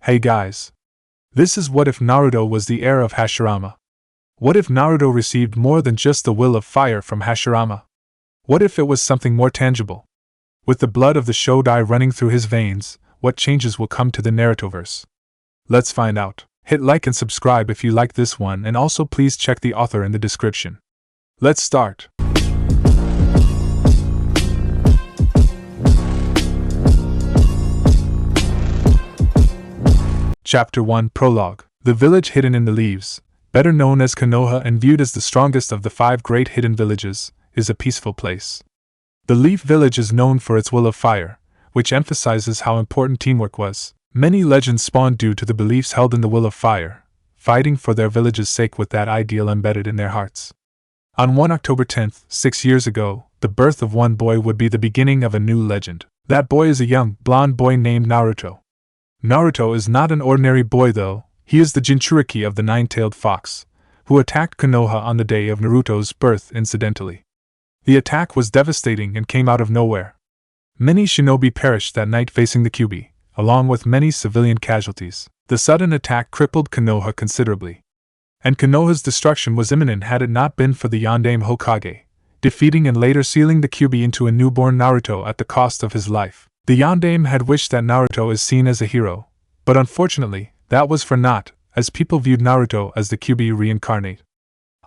Hey guys. This is what if Naruto was the heir of Hashirama? What if Naruto received more than just the will of fire from Hashirama? What if it was something more tangible? With the blood of the Shodai running through his veins, what changes will come to the Narutoverse? Let's find out. Hit like and subscribe if you like this one, and also please check the author in the description. Let's start. Chapter 1 Prologue. The village hidden in the leaves, better known as Konoha and viewed as the strongest of the 5 great hidden villages, is a peaceful place. The Leaf Village is known for its will of fire, which emphasizes how important teamwork was. Many legends spawned due to the beliefs held in the will of fire, fighting for their village's sake with that ideal embedded in their hearts. On 1 October 10th, 6 years ago, the birth of one boy would be the beginning of a new legend. That boy is a young, blonde boy named Naruto. Naruto is not an ordinary boy though, he is the Jinchuriki of the Nine-Tailed Fox, who attacked Konoha on the day of Naruto's birth incidentally. The attack was devastating and came out of nowhere. Many shinobi perished that night facing the Kyuubi, along with many civilian casualties. The sudden attack crippled Konoha considerably. And Konoha's destruction was imminent had it not been for the Yondaime Hokage, defeating and later sealing the Kyuubi into a newborn Naruto at the cost of his life. The Yondaime had wished that Naruto is seen as a hero, but unfortunately, that was for naught, as people viewed Naruto as the Kyuubi reincarnate.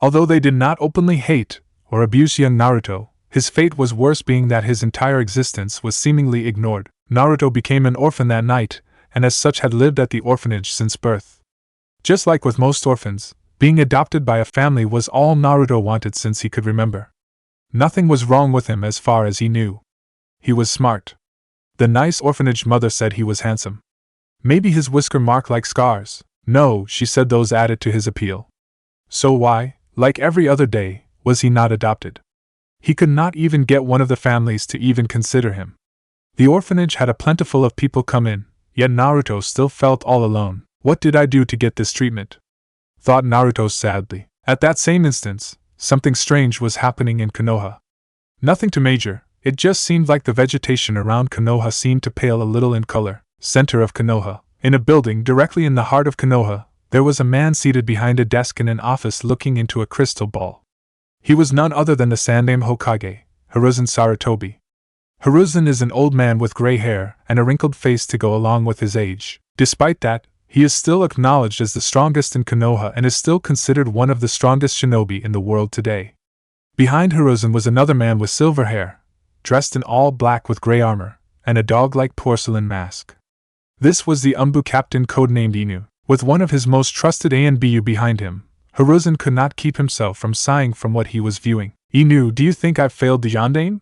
Although they did not openly hate or abuse young Naruto, his fate was worse, being that his entire existence was seemingly ignored. Naruto became an orphan that night, and as such had lived at the orphanage since birth. Just like with most orphans, being adopted by a family was all Naruto wanted since he could remember. Nothing was wrong with him as far as he knew. He was smart. The nice orphanage mother said he was handsome. Maybe his whisker marked like scars. No, she said those added to his appeal. So why, like every other day, was he not adopted? He could not even get one of the families to even consider him. The orphanage had a plentiful of people come in, yet Naruto still felt all alone. What did I do to get this treatment? Thought Naruto sadly. At that same instance, something strange was happening in Konoha. Nothing too major. It just seemed like the vegetation around Konoha seemed to pale a little in color. Center of Konoha. In a building directly in the heart of Konoha, there was a man seated behind a desk in an office looking into a crystal ball. He was none other than the Sandaime Hokage, Hiruzen Sarutobi. Hiruzen is an old man with gray hair and a wrinkled face to go along with his age. Despite that, he is still acknowledged as the strongest in Konoha and is still considered one of the strongest shinobi in the world today. Behind Hiruzen was another man with silver hair, dressed in all black with gray armor, and a dog-like porcelain mask. This was the Umbu captain codenamed Inu. With one of his most trusted ANBU behind him, Hiruzen could not keep himself from sighing from what he was viewing. Inu, do you think I've failed the Yondaime?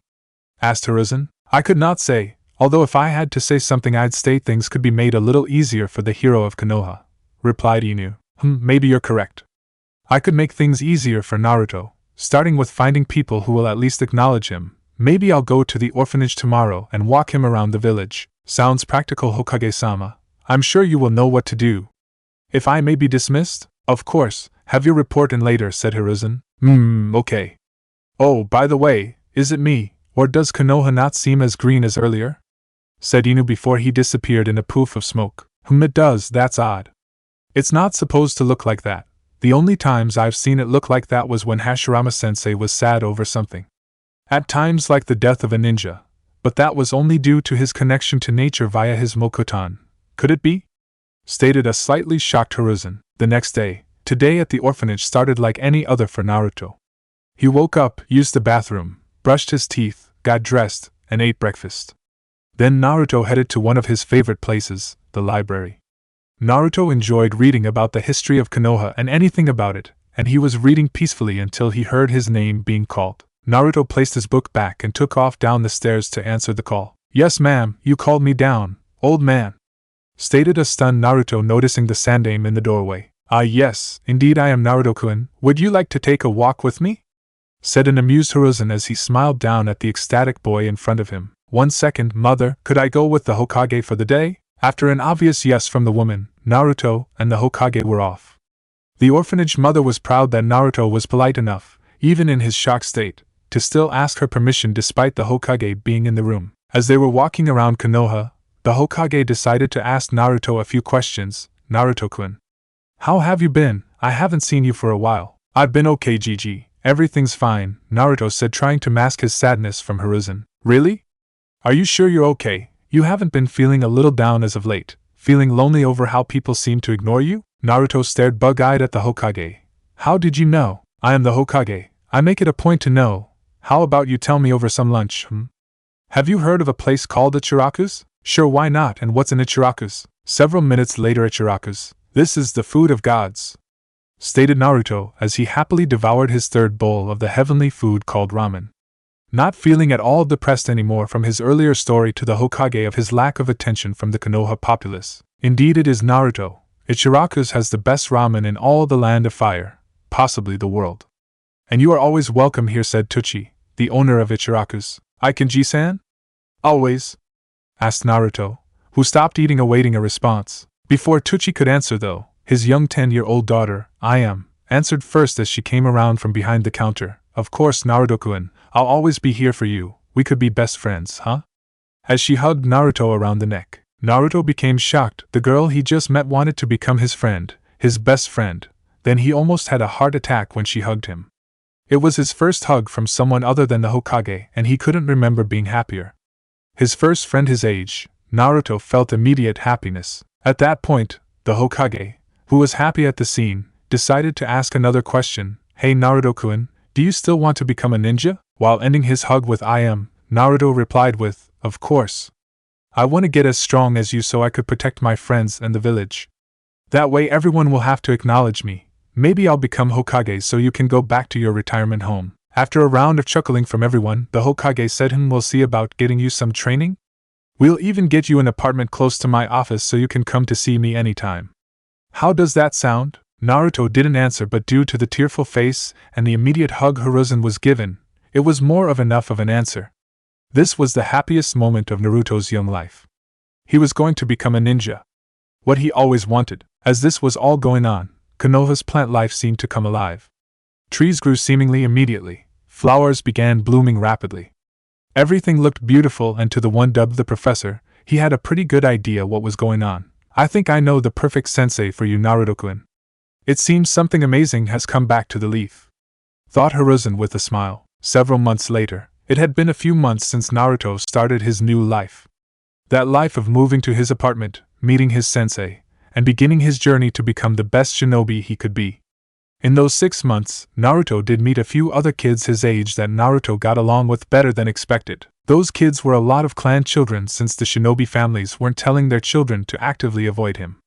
Asked Hiruzen. I could not say, although if I had to say something I'd state things could be made a little easier for the hero of Konoha, replied Inu. Maybe you're correct. I could make things easier for Naruto, starting with finding people who will at least acknowledge him. Maybe I'll go to the orphanage tomorrow and walk him around the village. Sounds practical, Hokage-sama. I'm sure you will know what to do. If I may be dismissed? Of course, have your report in later, said Hiruzen. Okay. Oh, by the way, is it me, or does Konoha not seem as green as earlier? Said Inu before he disappeared in a poof of smoke. It does, that's odd. It's not supposed to look like that. The only times I've seen it look like that was when Hashirama-sensei was sad over something. At times like the death of a ninja, but that was only due to his connection to nature via his Mokotan. Could it be? Stated a slightly shocked Hiruzen. The next day, today at the orphanage started like any other for Naruto. He woke up, used the bathroom, brushed his teeth, got dressed, and ate breakfast. Then Naruto headed to one of his favorite places, the library. Naruto enjoyed reading about the history of Konoha and anything about it, and he was reading peacefully until he heard his name being called. Naruto placed his book back and took off down the stairs to answer the call. Yes, ma'am, you called me down, old man. Stated a stunned Naruto, noticing the Sandaime in the doorway. Ah yes, indeed I am Naruto-kun. Would you like to take a walk with me? Said an amused Hiruzen as he smiled down at the ecstatic boy in front of him. 1 second, mother, could I go with the Hokage for the day? After an obvious yes from the woman, Naruto and the Hokage were off. The orphanage mother was proud that Naruto was polite enough, even in his shocked state, to still ask her permission despite the Hokage being in the room. As they were walking around Konoha, the Hokage decided to ask Naruto a few questions. Naruto-kun, how have you been? I haven't seen you for a while. I've been okay, Gigi. Everything's fine, Naruto said, trying to mask his sadness from Hiruzen. Really? Are you sure you're okay? You haven't been feeling a little down as of late, feeling lonely over how people seem to ignore you? Naruto stared bug-eyed at the Hokage. How did you know? I am the Hokage. I make it a point to know. How about you tell me over some lunch, Have you heard of a place called Ichiraku's? Sure, why not, and what's in Ichiraku's? Several minutes later, Ichiraku's. This is the food of gods, stated Naruto as he happily devoured his third bowl of the heavenly food called ramen. Not feeling at all depressed anymore from his earlier story to the Hokage of his lack of attention from the Konoha populace. Indeed, it is Naruto. Ichiraku's has the best ramen in all the land of fire, possibly the world. And you are always welcome here, said Tuchi, the owner of Ichiraku's. Ikenji-san? Always? Asked Naruto, who stopped eating awaiting a response. Before Tuchi could answer though, his young 10-year-old daughter, answered first as she came around from behind the counter. Of course, Naruto-kun, I'll always be here for you. We could be best friends, huh? As she hugged Naruto around the neck, Naruto became shocked. The girl he just met wanted to become his friend, his best friend. Then he almost had a heart attack when she hugged him. It was his first hug from someone other than the Hokage, and he couldn't remember being happier. His first friend his age, Naruto felt immediate happiness. At that point, the Hokage, who was happy at the scene, decided to ask another question. Hey Naruto-kun, do you still want to become a ninja? While ending his hug with Naruto replied with, of course. I want to get as strong as you so I could protect my friends and the village. That way everyone will have to acknowledge me. Maybe I'll become Hokage so you can go back to your retirement home. After a round of chuckling from everyone, the Hokage said we'll see about getting you some training. We'll even get you an apartment close to my office so you can come to see me anytime. How does that sound? Naruto didn't answer, but due to the tearful face and the immediate hug Hiruzen was given, it was more of enough of an answer. This was the happiest moment of Naruto's young life. He was going to become a ninja. What he always wanted. As this was all going on, Konoha's plant life seemed to come alive. Trees grew seemingly immediately. Flowers began blooming rapidly. Everything looked beautiful, and to the one dubbed the professor, he had a pretty good idea what was going on. I think I know the perfect sensei for you, Naruto-kun. It seems something amazing has come back to the leaf, thought Hiruzen with a smile. Several months later, it had been a few months since Naruto started his new life. That life of moving to his apartment, meeting his sensei, and beginning his journey to become the best shinobi he could be. In those 6 months, Naruto did meet a few other kids his age that Naruto got along with better than expected. Those kids were a lot of clan children, since the shinobi families weren't telling their children to actively avoid him.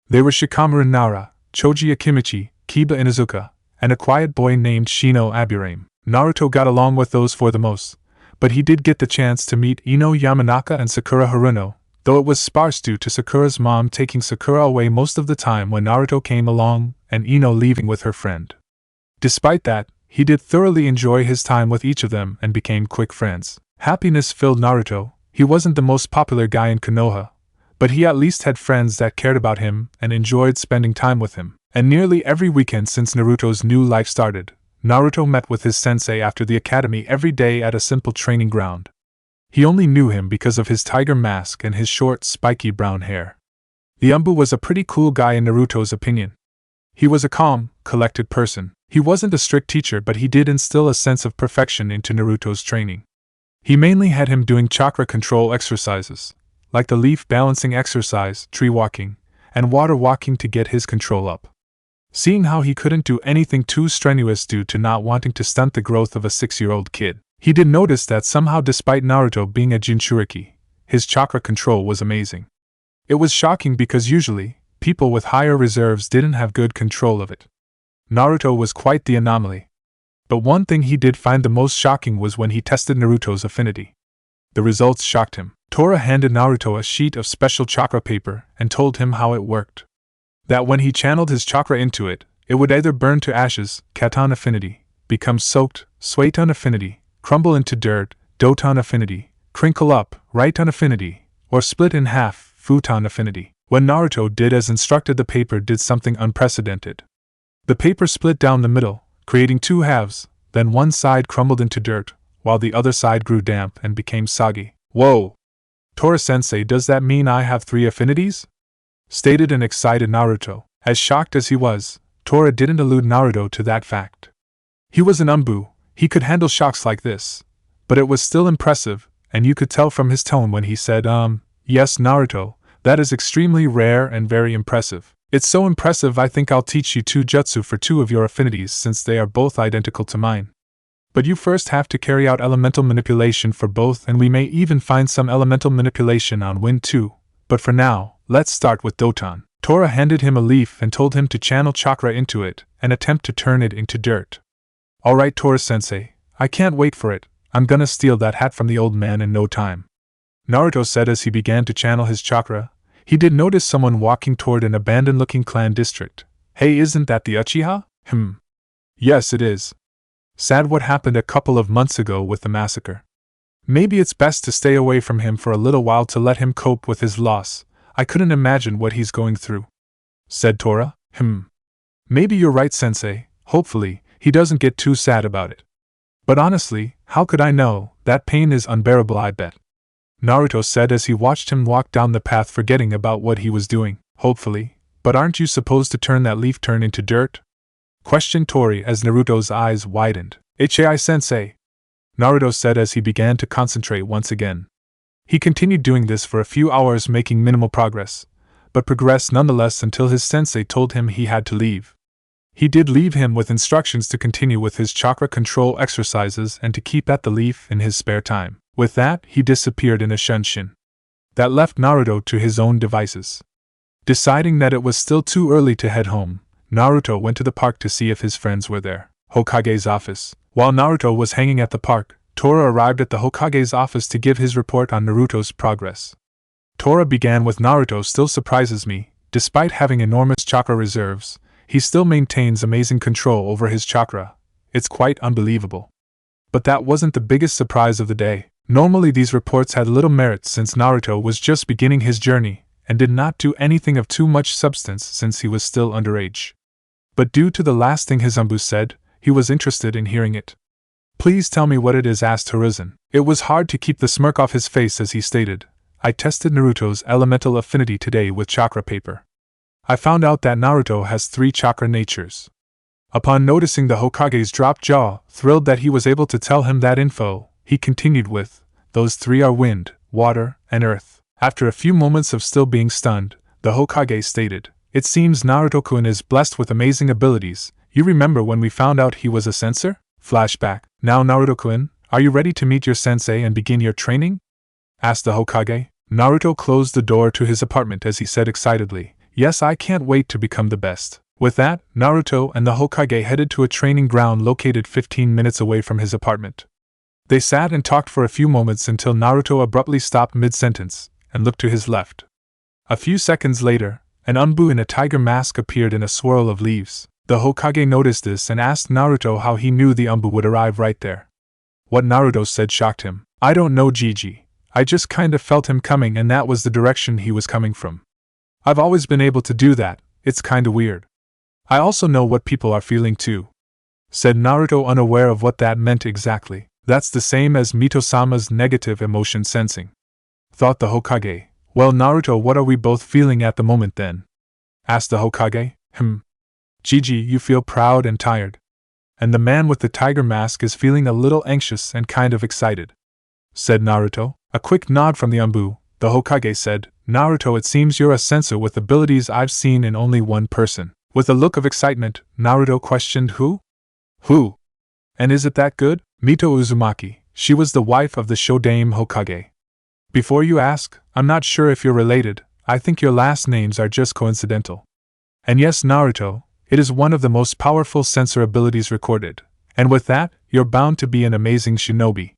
They were Shikamaru Nara, Choji Akimichi, Kiba Inuzuka, and a quiet boy named Shino Aburame. Naruto got along with those for the most, but he did get the chance to meet Ino Yamanaka and Sakura Haruno, though it was sparse due to Sakura's mom taking Sakura away most of the time when Naruto came along, and Ino leaving with her friend. Despite that, he did thoroughly enjoy his time with each of them and became quick friends. Happiness filled Naruto. He wasn't the most popular guy in Konoha, but he at least had friends that cared about him and enjoyed spending time with him. And nearly every weekend since Naruto's new life started, Naruto met with his sensei after the academy every day at a simple training ground. He only knew him because of his tiger mask and his short, spiky brown hair. The Umbu was a pretty cool guy in Naruto's opinion. He was a calm, collected person. He wasn't a strict teacher, but he did instill a sense of perfection into Naruto's training. He mainly had him doing chakra control exercises, like the leaf balancing exercise, tree walking, and water walking to get his control up. Seeing how he couldn't do anything too strenuous due to not wanting to stunt the growth of a 6-year-old kid, he did notice that somehow, despite Naruto being a Jinchuriki, his chakra control was amazing. It was shocking because usually, people with higher reserves didn't have good control of it. Naruto was quite the anomaly. But one thing he did find the most shocking was when he tested Naruto's affinity. The results shocked him. Tora handed Naruto a sheet of special chakra paper and told him how it worked. That when he channeled his chakra into it, it would either burn to ashes, Katan affinity, become soaked, Suiton affinity, crumble into dirt, Doton affinity, crinkle up, Raiton affinity, or split in half, Futon affinity. When Naruto did as instructed, the paper did something unprecedented. The paper split down the middle, creating 2 halves, then one side crumbled into dirt, while the other side grew damp and became soggy. Whoa! Tora-sensei, does that mean I have 3 affinities? Stated an excited Naruto. As shocked as he was, Tora didn't allude Naruto to that fact. He was an Umbu, he could handle shocks like this. But it was still impressive, and you could tell from his tone when he said, yes, Naruto, that is extremely rare and very impressive. It's so impressive I think I'll teach you 2 jutsu for 2 of your affinities since they are both identical to mine. But you first have to carry out elemental manipulation for both, and we may even find some elemental manipulation on wind too. But for now, let's start with Doton. Tora handed him a leaf and told him to channel chakra into it and attempt to turn it into dirt. Alright, Tora-sensei, I can't wait for it. I'm gonna steal that hat from the old man in no time. Naruto said as he began to channel his chakra. He did notice someone walking toward an abandoned-looking clan district. Hey, isn't that the Uchiha? Yes, it is. Sad what happened a couple of months ago with the massacre. Maybe it's best to stay away from him for a little while to let him cope with his loss. I couldn't imagine what he's going through. Said Tora. Maybe you're right, sensei. Hopefully, he doesn't get too sad about it. But honestly, how could I know? That pain is unbearable, I bet. Naruto said as he watched him walk down the path, forgetting about what he was doing. Hopefully. But aren't you supposed to turn that leaf into dirt? Questioned Tori as Naruto's eyes widened. Hai-sensei. Naruto said as he began to concentrate once again. He continued doing this for a few hours, making minimal progress, but progressed nonetheless until his sensei told him he had to leave. He did leave him with instructions to continue with his chakra control exercises and to keep at the leaf in his spare time. With that, he disappeared in a shunshin. That left Naruto to his own devices. Deciding that it was still too early to head home, Naruto went to the park to see if his friends were there. Hokage's office. While Naruto was hanging at the park, Tora arrived at the Hokage's office to give his report on Naruto's progress. Tora began with, Naruto still surprises me. Despite having enormous chakra reserves, he still maintains amazing control over his chakra. It's quite unbelievable. But that wasn't the biggest surprise of the day. Normally these reports had little merit since Naruto was just beginning his journey and did not do anything of too much substance since he was still underage. But due to the last thing his Umbu said, he was interested in hearing it. Please tell me what it is, asked Hiruzen. It was hard to keep the smirk off his face as he stated, I tested Naruto's elemental affinity today with chakra paper. I found out that Naruto has 3 chakra natures. Upon noticing the Hokage's dropped jaw, thrilled that he was able to tell him that info, he continued with, those 3 are wind, water, and earth. After a few moments of still being stunned, the Hokage stated, it seems Naruto-kun is blessed with amazing abilities. You remember when we found out he was a censor? Flashback. Now Naruto-kun, are you ready to meet your sensei and begin your training? Asked the Hokage. Naruto closed the door to his apartment as he said excitedly, yes, I can't wait to become the best. With that, Naruto and the Hokage headed to a training ground located 15 minutes away from his apartment. They sat and talked for a few moments until Naruto abruptly stopped mid-sentence and looked to his left. A few seconds later, an Umbu in a tiger mask appeared in a swirl of leaves. The Hokage noticed this and asked Naruto how he knew the Umbu would arrive right there. What Naruto said shocked him. I don't know, Gigi. I just kinda felt him coming and that was the direction he was coming from. I've always been able to do that, it's kinda weird. I also know what people are feeling too. Said Naruto, unaware of what that meant exactly. That's the same as Mito-sama's negative emotion sensing. Thought the Hokage. Well, Naruto, what are we both feeling at the moment then? Asked the Hokage. Gigi, you feel proud and tired. And the man with the tiger mask is feeling a little anxious and kind of excited. Said Naruto. A quick nod from the Umbu, the Hokage said, Naruto, it seems you're a sensor with abilities I've seen in only one person. With a look of excitement, Naruto questioned, who? Who? And is it that good? Mito Uzumaki. She was the wife of the Shodai Hokage. Before you ask, I'm not sure if you're related, I think your last names are just coincidental. And yes, Naruto, it is one of the most powerful sensor abilities recorded, and with that, you're bound to be an amazing shinobi.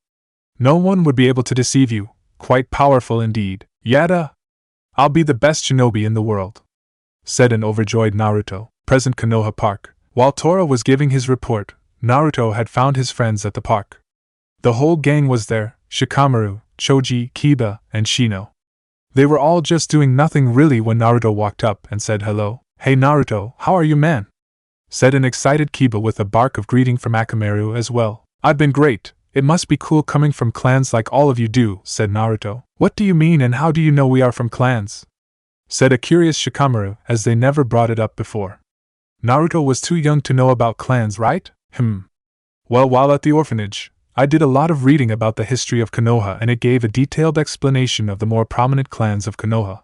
No one would be able to deceive you, quite powerful indeed. Yada! I'll be the best shinobi in the world. Said an overjoyed Naruto. Present Konoha Park. While Tora was giving his report, Naruto had found his friends at the park. The whole gang was there, Shikamaru, Choji, Kiba, and Shino. They were all just doing nothing really when Naruto walked up and said hello. Hey Naruto, how are you, man? Said an excited Kiba with a bark of greeting from Akamaru as well. I've been great, It must be cool coming from clans like all of you do, said Naruto. What do you mean and how do you know we are from clans? Said a curious Shikamaru, as they never brought it up before. Naruto was too young to know about clans, right? Well, while at the orphanage, I did a lot of reading about the history of Konoha and it gave a detailed explanation of the more prominent clans of Konoha.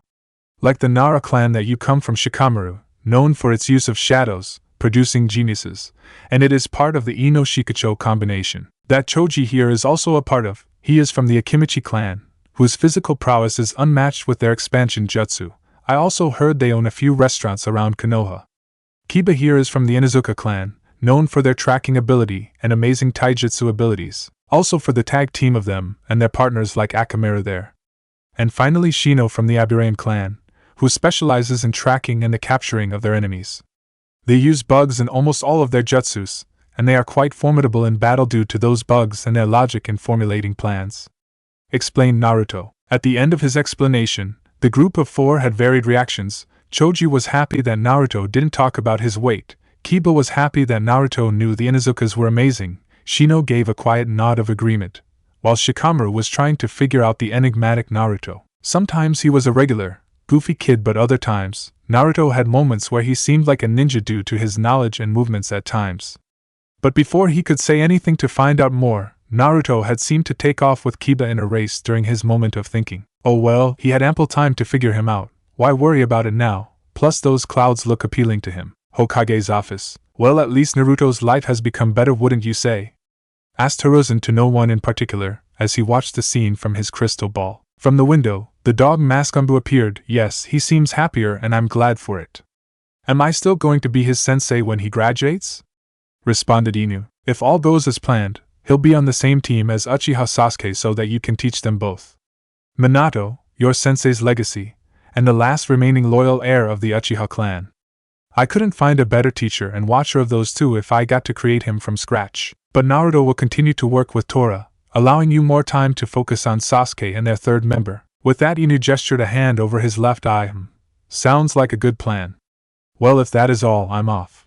Like the Nara clan that you come from Shikamaru, known for its use of shadows, producing geniuses, and it is part of the Ino Shikacho combination. That Choji here is also a part of. He is from the Akimichi clan, whose physical prowess is unmatched with their expansion jutsu. I also heard they own a few restaurants around Konoha. Kiba here is from the Inuzuka clan, known for their tracking ability and amazing taijutsu abilities, also for the tag team of them and their partners like Akamaru there. And finally Shino from the Aburain clan, who specializes in tracking and the capturing of their enemies. They use bugs in almost all of their jutsus, and they are quite formidable in battle due to those bugs and their logic in formulating plans. Explained Naruto. At the end of his explanation, the group of 4 had varied reactions. Choji was happy that Naruto didn't talk about his weight, Kiba was happy that Naruto knew the Inuzukas were amazing, Shino gave a quiet nod of agreement, while Shikamaru was trying to figure out the enigmatic Naruto. Sometimes he was a regular, goofy kid, but other times, Naruto had moments where he seemed like a ninja due to his knowledge and movements at times. But before he could say anything to find out more, Naruto had seemed to take off with Kiba in a race during his moment of thinking. Oh well, he had ample time to figure him out, why worry about it now, plus those clouds look appealing to him. Hokage's office. Well, at least Naruto's life has become better, wouldn't you say? Asked Hiruzen to no one in particular, as he watched the scene from his crystal ball. From the window, the dog Maskambu appeared. Yes, he seems happier and I'm glad for it. Am I still going to be his sensei when he graduates? Responded Inu. If all goes as planned, he'll be on the same team as Uchiha Sasuke so that you can teach them both. Minato, your sensei's legacy, and the last remaining loyal heir of the Uchiha clan. I couldn't find a better teacher and watcher of those two if I got to create him from scratch. But Naruto will continue to work with Tora, allowing you more time to focus on Sasuke and their third member. With that, Inu gestured a hand over his left eye. Sounds like a good plan. Well, if that is all, I'm off.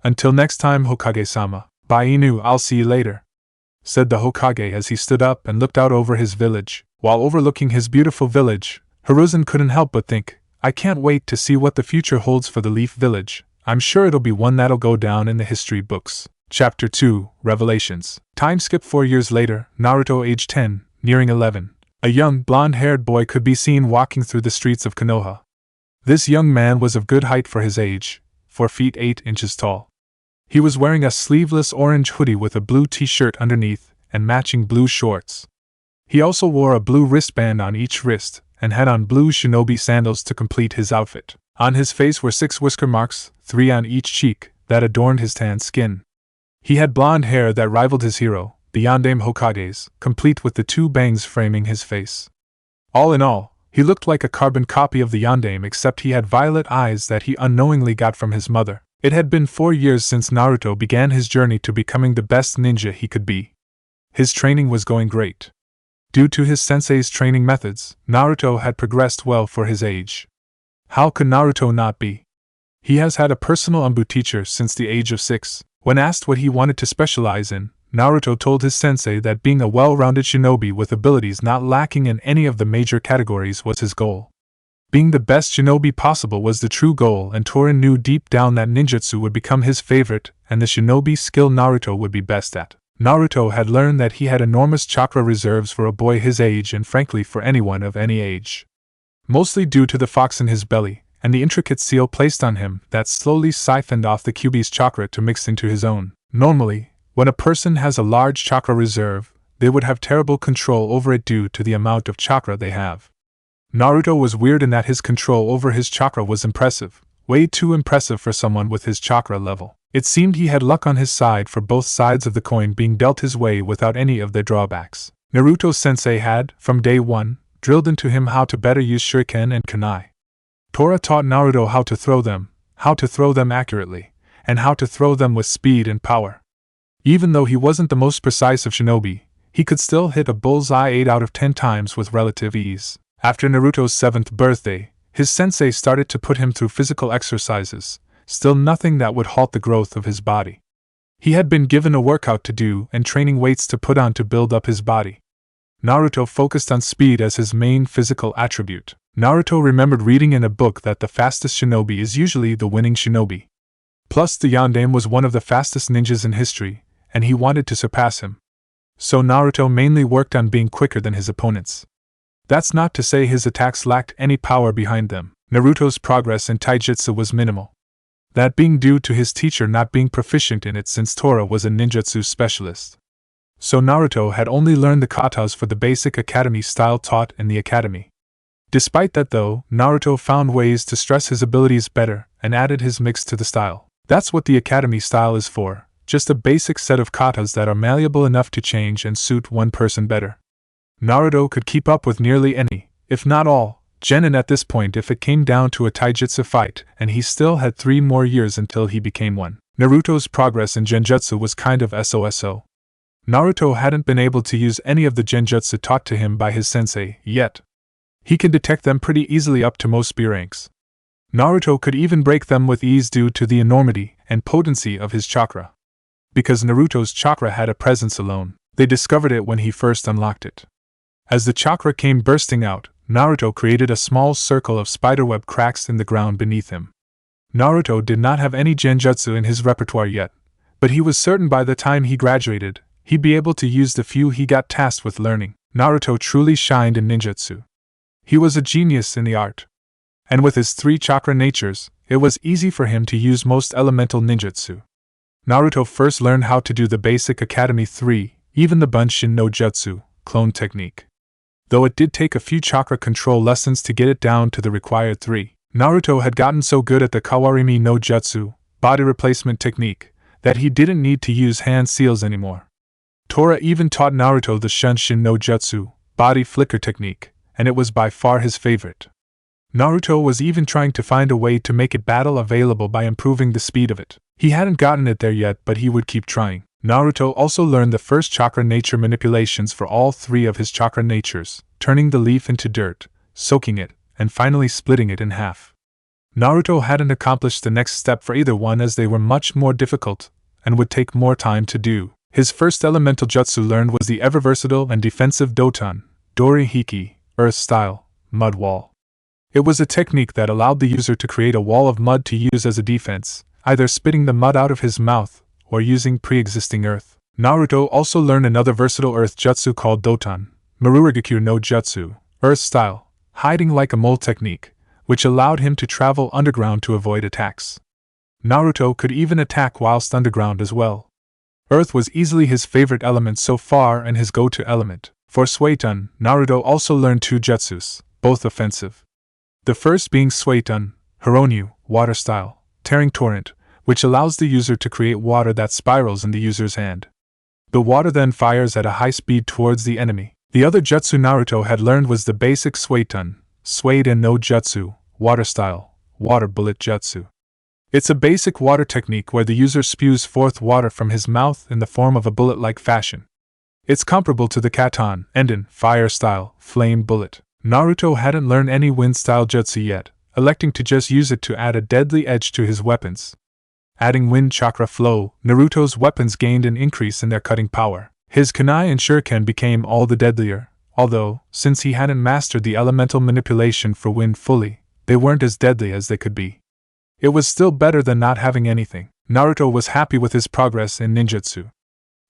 Until next time, Hokage-sama. Bye Inu, I'll see you later, said the Hokage as he stood up and looked out over his village. While overlooking his beautiful village, Hiruzen couldn't help but think, I can't wait to see what the future holds for the Leaf Village. I'm sure it'll be one that'll go down in the history books. Chapter 2, Revelations. Time skip 4 years later, Naruto age 10, nearing 11. A young, blonde-haired boy could be seen walking through the streets of Konoha. This young man was of good height for his age, 4 feet 8 inches tall. He was wearing a sleeveless orange hoodie with a blue t-shirt underneath, and matching blue shorts. He also wore a blue wristband on each wrist, and had on blue shinobi sandals to complete his outfit. On his face were 6 whisker marks, 3 on each cheek, that adorned his tan skin. He had blonde hair that rivaled his hero, the Yondaime Hokage's, complete with the 2 bangs framing his face. All in all, he looked like a carbon copy of the Yondaime, except he had violet eyes that he unknowingly got from his mother. It had been 4 years since Naruto began his journey to becoming the best ninja he could be. His training was going great. Due to his sensei's training methods, Naruto had progressed well for his age. How could Naruto not be? He has had a personal Umbu teacher since the age of 6. When asked what he wanted to specialize in, Naruto told his sensei that being a well-rounded shinobi with abilities not lacking in any of the major categories was his goal. Being the best shinobi possible was the true goal, and Torin knew deep down that ninjutsu would become his favorite and the shinobi skill Naruto would be best at. Naruto had learned that he had enormous chakra reserves for a boy his age and frankly for anyone of any age. Mostly due to the fox in his belly, and the intricate seal placed on him that slowly siphoned off the Kyuubi's chakra to mix into his own. Normally, when a person has a large chakra reserve, they would have terrible control over it due to the amount of chakra they have. Naruto was weird in that his control over his chakra was impressive, way too impressive for someone with his chakra level. It seemed he had luck on his side for both sides of the coin being dealt his way without any of their drawbacks. Naruto-sensei had, from day one, drilled into him how to better use shuriken and kunai. Tora taught Naruto how to throw them accurately, and how to throw them with speed and power. Even though he wasn't the most precise of shinobi, he could still hit a bullseye 8 out of 10 times with relative ease. After Naruto's 7th birthday, his sensei started to put him through physical exercises, still nothing that would halt the growth of his body. He had been given a workout to do and training weights to put on to build up his body. Naruto focused on speed as his main physical attribute. Naruto remembered reading in a book that the fastest shinobi is usually the winning shinobi. Plus, the Yondaime was one of the fastest ninjas in history, and he wanted to surpass him. So Naruto mainly worked on being quicker than his opponents. That's not to say his attacks lacked any power behind them. Naruto's progress in taijutsu was minimal. That being due to his teacher not being proficient in it since Tora was a ninjutsu specialist. So Naruto had only learned the katas for the basic academy style taught in the academy. Despite that though, Naruto found ways to stress his abilities better and added his mix to the style. That's what the academy style is for, just a basic set of katas that are malleable enough to change and suit one person better. Naruto could keep up with nearly any, if not all, Jenin at this point if it came down to a taijutsu fight, and he still had 3 more years until he became one. Naruto's progress in genjutsu was kind of so-so. Naruto hadn't been able to use any of the genjutsu taught to him by his sensei yet. He could detect them pretty easily up to most B ranks. Naruto could even break them with ease due to the enormity and potency of his chakra. Because Naruto's chakra had a presence alone, they discovered it when he first unlocked it. As the chakra came bursting out, Naruto created a small circle of spiderweb cracks in the ground beneath him. Naruto did not have any genjutsu in his repertoire yet, but he was certain by the time he graduated, he'd be able to use the few he got tasked with learning. Naruto truly shined in ninjutsu. He was a genius in the art. And with his 3 chakra natures, it was easy for him to use most elemental ninjutsu. Naruto first learned how to do the basic Academy 3, even the Bunshin no Jutsu, clone technique. Though it did take a few chakra control lessons to get it down to the required 3, Naruto had gotten so good at the Kawarimi no Jutsu, body replacement technique, that he didn't need to use hand seals anymore. Tora even taught Naruto the Shunshin no Jutsu, body flicker technique, and it was by far his favorite. Naruto was even trying to find a way to make it battle available by improving the speed of it. He hadn't gotten it there yet, but he would keep trying. Naruto also learned the first chakra nature manipulations for all 3 of his chakra natures, turning the leaf into dirt, soaking it, and finally splitting it in half. Naruto hadn't accomplished the next step for either one as they were much more difficult, and would take more time to do. His first elemental jutsu learned was the ever-versatile and defensive Doton, Dori Hiki, Earth Style, Mud Wall. It was a technique that allowed the user to create a wall of mud to use as a defense, either spitting the mud out of his mouth, or using pre-existing earth. Naruto also learned another versatile earth jutsu called Doton, Marurigakyu no Jutsu, Earth Style, hiding like a mole technique, which allowed him to travel underground to avoid attacks. Naruto could even attack whilst underground as well. Earth was easily his favorite element so far and his go-to element. For Suiton, Naruto also learned 2 jutsus, both offensive. The first being Suiton, Hironyu, Water Style, Tearing Torrent, which allows the user to create water that spirals in the user's hand. The water then fires at a high speed towards the enemy. The other jutsu Naruto had learned was the basic Suiton, Suiden no Jutsu, Water Style, Water Bullet Jutsu. It's a basic water technique where the user spews forth water from his mouth in the form of a bullet-like fashion. It's comparable to the Katon, Enden, Fire Style, Flame Bullet. Naruto hadn't learned any Wind-style jutsu yet, electing to just use it to add a deadly edge to his weapons. Adding wind chakra flow, Naruto's weapons gained an increase in their cutting power. His kunai and shuriken became all the deadlier, although, since he hadn't mastered the elemental manipulation for wind fully, they weren't as deadly as they could be. It was still better than not having anything. Naruto was happy with his progress in ninjutsu.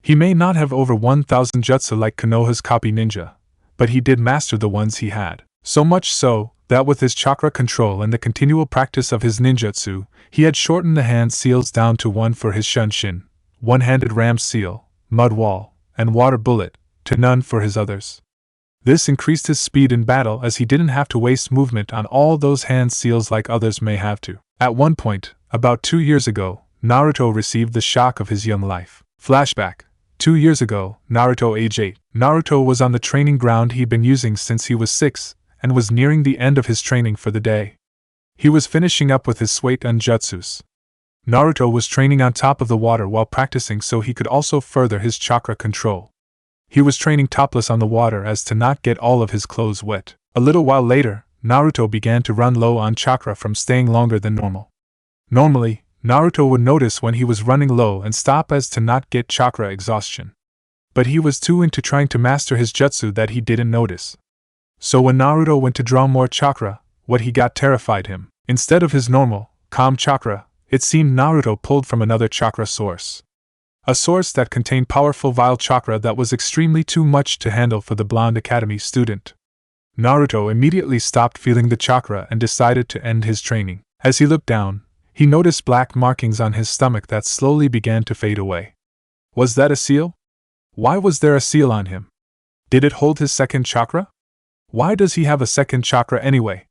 He may not have over 1,000 jutsu like Konoha's copy ninja, but he did master the ones he had. So much so, that with his chakra control and the continual practice of his ninjutsu, he had shortened the hand seals down to 1 for his Shunshin, one-handed ram seal, mud wall, and water bullet, to none for his others. This increased his speed in battle as he didn't have to waste movement on all those hand seals like others may have to. At one point, about 2 years ago, Naruto received the shock of his young life. Flashback. 2 years ago, Naruto age 8. Naruto was on the training ground he'd been using since he was 6, and was nearing the end of his training for the day. He was finishing up with his Suiton jutsus. Naruto was training on top of the water while practicing so he could also further his chakra control. He was training topless on the water as to not get all of his clothes wet. A little while later, Naruto began to run low on chakra from staying longer than normal. Normally, Naruto would notice when he was running low and stop as to not get chakra exhaustion. But he was too into trying to master his jutsu that he didn't notice. So when Naruto went to draw more chakra, what he got terrified him. Instead of his normal, calm chakra, it seemed Naruto pulled from another chakra source. A source that contained powerful vile chakra that was extremely too much to handle for the blonde academy student. Naruto immediately stopped feeling the chakra and decided to end his training. As he looked down, he noticed black markings on his stomach that slowly began to fade away. Was that a seal? Why was there a seal on him? Did it hold his second chakra? Why does he have a second chakra anyway?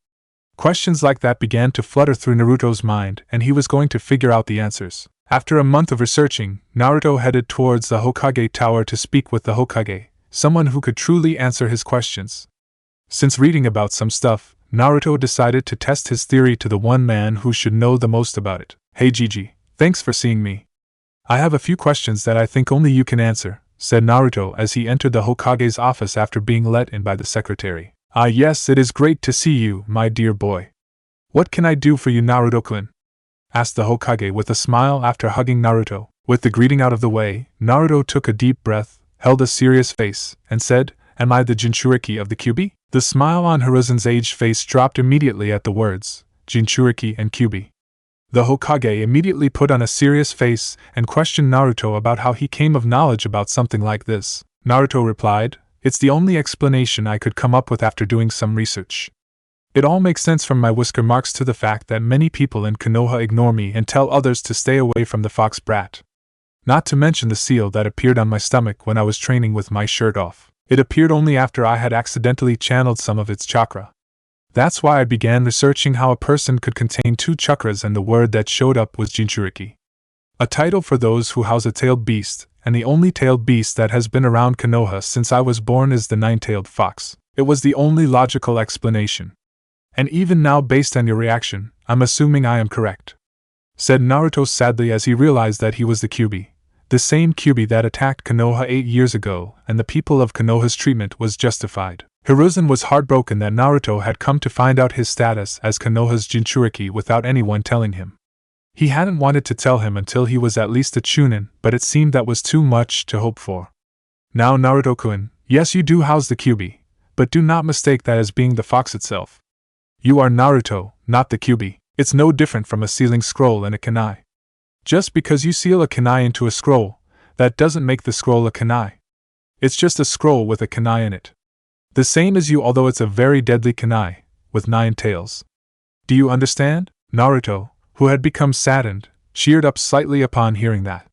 Questions like that began to flutter through Naruto's mind, and he was going to figure out the answers. After a month of researching, Naruto headed towards the Hokage Tower to speak with the Hokage, someone who could truly answer his questions. Since reading about some stuff, Naruto decided to test his theory to the one man who should know the most about it. Hey Gigi, thanks for seeing me. I have a few questions that I think only you can answer, said Naruto as he entered the Hokage's office after being let in by the secretary. Ah yes, it is great to see you, my dear boy. What can I do for you, Naruto-kun? Asked the Hokage with a smile after hugging Naruto. With the greeting out of the way, Naruto took a deep breath, held a serious face, and said, Am I the Jinchuriki of the Kyuubi? The smile on Hiruzen's aged face dropped immediately at the words, Jinchuriki and Kyuubi. The Hokage immediately put on a serious face and questioned Naruto about how he came of knowledge about something like this. Naruto replied, It's the only explanation I could come up with after doing some research. It all makes sense from my whisker marks to the fact that many people in Konoha ignore me and tell others to stay away from the fox brat. Not to mention the seal that appeared on my stomach when I was training with my shirt off. It appeared only after I had accidentally channeled some of its chakra. That's why I began researching how a person could contain two chakras, and the word that showed up was Jinchuriki. A title for those who house a tailed beast, and the only tailed beast that has been around Konoha since I was born is the nine-tailed fox. It was the only logical explanation. And even now, based on your reaction, I'm assuming I am correct, said Naruto sadly as he realized that he was the Kyuubi. The same Kyuubi that attacked Konoha 8 years ago, and the people of Konoha's treatment was justified. Hiruzen was heartbroken that Naruto had come to find out his status as Konoha's Jinchuriki without anyone telling him. He hadn't wanted to tell him until he was at least a Chunin, but it seemed that was too much to hope for. Now Naruto-kun, yes you do house the Kyuubi, but do not mistake that as being the fox itself. You are Naruto, not the Kyuubi. It's no different from a sealing scroll and a kunai. Just because you seal a kunai into a scroll, that doesn't make the scroll a kunai. It's just a scroll with a kunai in it. The same as you, although it's a very deadly kunai, with 9 tails. Do you understand? Naruto, who had become saddened, cheered up slightly upon hearing that.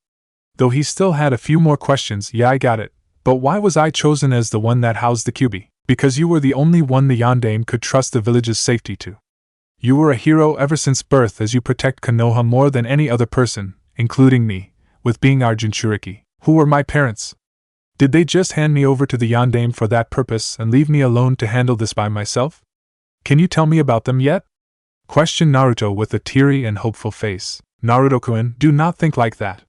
Though he still had a few more questions. Yeah, I got it. But why was I chosen as the one that housed the Kyuubi? Because you were the only one the Yondaime could trust the village's safety to. You were a hero ever since birth, as you protect Konoha more than any other person, including me, with being our Jinchuriki. Who were my parents? Did they just hand me over to the Yondaime for that purpose and leave me alone to handle this by myself? Can you tell me about them yet? Questioned Naruto with a teary and hopeful face. Naruto-kun, do not think like that.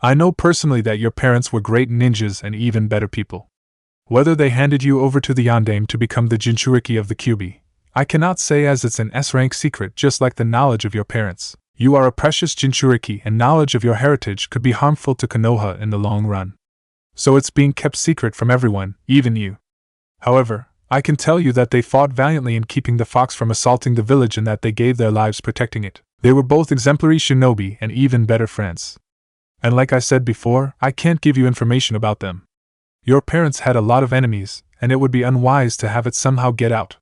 I know personally that your parents were great ninjas and even better people. Whether they handed you over to the Yondaime to become the Jinchuriki of the Kyuubi, I cannot say, as it's an S-rank secret, just like the knowledge of your parents. You are a precious Jinchuriki, and knowledge of your heritage could be harmful to Konoha in the long run. So it's being kept secret from everyone, even you. However, I can tell you that they fought valiantly in keeping the fox from assaulting the village and that they gave their lives protecting it. They were both exemplary shinobi and even better friends. And like I said before, I can't give you information about them. Your parents had a lot of enemies, and it would be unwise to have it somehow get out.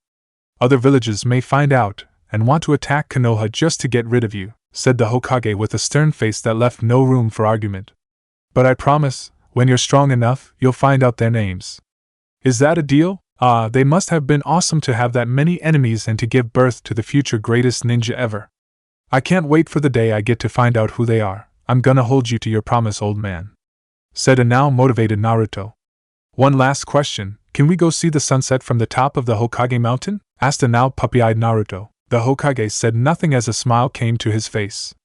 Other villages may find out and want to attack Konoha just to get rid of you, said the Hokage with a stern face that left no room for argument. But I promise, when you're strong enough, you'll find out their names. Is that a deal? Ah, they must have been awesome to have that many enemies and to give birth to the future greatest ninja ever. I can't wait for the day I get to find out who they are. I'm gonna hold you to your promise, old man, said a now motivated Naruto. One last question, can we go see the sunset from the top of the Hokage mountain? Asked a now puppy-eyed Naruto. The Hokage said nothing as a smile came to his face.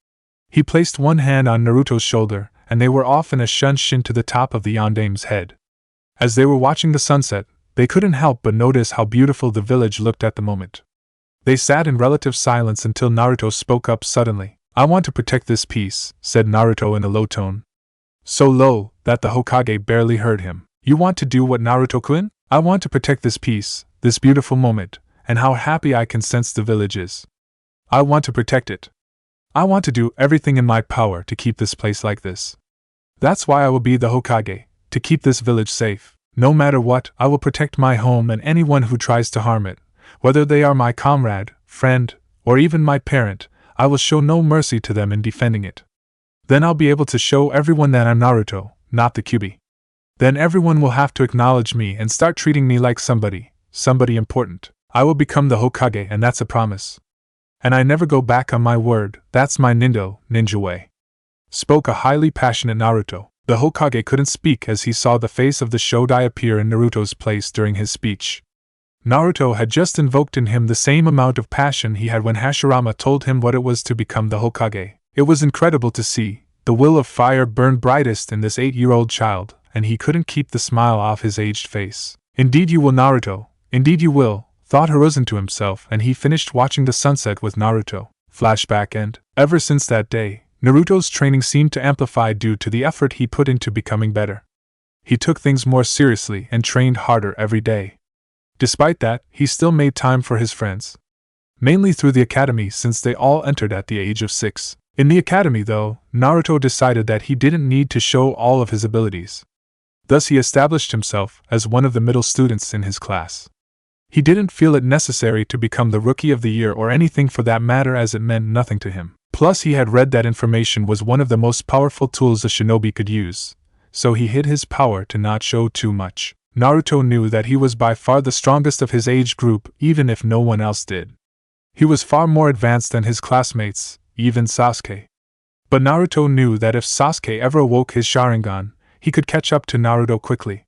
He placed one hand on Naruto's shoulder, and they were off in a shunshin to the top of the Yondaime's head. As they were watching the sunset, they couldn't help but notice how beautiful the village looked at the moment. They sat in relative silence until Naruto spoke up suddenly. I want to protect this peace, said Naruto in a low tone. So low that the Hokage barely heard him. You want to do what, Naruto-kun? I want to protect this peace, this beautiful moment, and how happy I can sense the village is. I want to protect it. I want to do everything in my power to keep this place like this. That's why I will be the Hokage, to keep this village safe. No matter what, I will protect my home and anyone who tries to harm it. Whether they are my comrade, friend, or even my parent, I will show no mercy to them in defending it. Then I'll be able to show everyone that I'm Naruto, not the Kyuubi. Then everyone will have to acknowledge me and start treating me like somebody important. I will become the Hokage, and that's a promise. And I never go back on my word. That's my ninja way. Spoke a highly passionate Naruto. The Hokage couldn't speak as he saw the face of the Shodai appear in Naruto's place during his speech. Naruto had just invoked in him the same amount of passion he had when Hashirama told him what it was to become the Hokage. It was incredible to see. The will of fire burned brightest in this 8-year-old child, and he couldn't keep the smile off his aged face. Indeed you will, Naruto. Indeed you will, thought Hiruzen to himself, and he finished watching the sunset with Naruto. Flashback end. Ever since that day, Naruto's training seemed to amplify due to the effort he put into becoming better. He took things more seriously and trained harder every day. Despite that, he still made time for his friends. Mainly through the academy, since they all entered at the age of 6. In the academy, though, Naruto decided that he didn't need to show all of his abilities. Thus he established himself as one of the middle students in his class. He didn't feel it necessary to become the Rookie of the Year or anything for that matter, as it meant nothing to him. Plus he had read that information was one of the most powerful tools a shinobi could use, so he hid his power to not show too much. Naruto knew that he was by far the strongest of his age group, even if no one else did. He was far more advanced than his classmates, even Sasuke. But Naruto knew that if Sasuke ever awoke his Sharingan, he could catch up to Naruto quickly.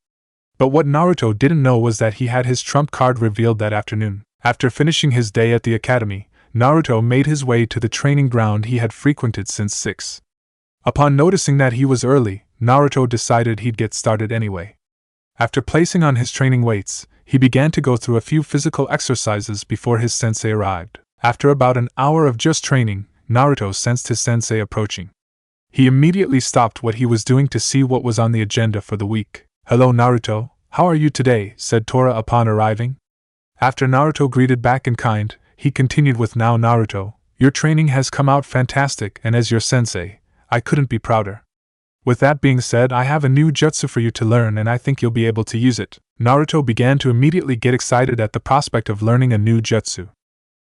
But what Naruto didn't know was that he had his trump card revealed that afternoon. After finishing his day at the academy, Naruto made his way to the training ground he had frequented since 6. Upon noticing that he was early, Naruto decided he'd get started anyway. After placing on his training weights, he began to go through a few physical exercises before his sensei arrived. After about an hour of just training, Naruto sensed his sensei approaching. He immediately stopped what he was doing to see what was on the agenda for the week. "Hello Naruto, how are you today?" said Tora upon arriving. After Naruto greeted back in kind, he continued with, "Now Naruto, your training has come out fantastic, and as your sensei, I couldn't be prouder. With that being said, I have a new jutsu for you to learn, and I think you'll be able to use it." Naruto began to immediately get excited at the prospect of learning a new jutsu.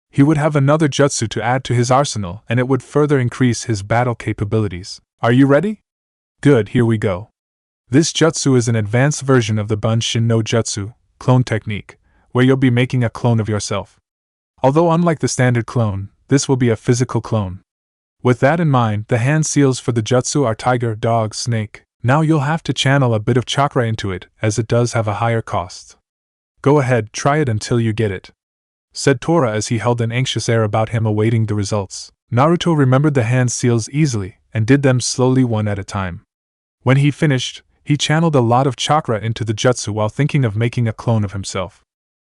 He would have another jutsu to add to his arsenal, and it would further increase his battle capabilities. "Are you ready?" "Good, here we go." This jutsu is an advanced version of the Bunshin no Jutsu, clone technique, where you'll be making a clone of yourself. Although unlike the standard clone, this will be a physical clone. With that in mind, the hand seals for the jutsu are tiger, dog, snake. Now you'll have to channel a bit of chakra into it, as it does have a higher cost. "Go ahead, try it until you get it," said Tora as he held an anxious air about him awaiting the results. Naruto remembered the hand seals easily, and did them slowly one at a time. When he finished, he channeled a lot of chakra into the jutsu while thinking of making a clone of himself.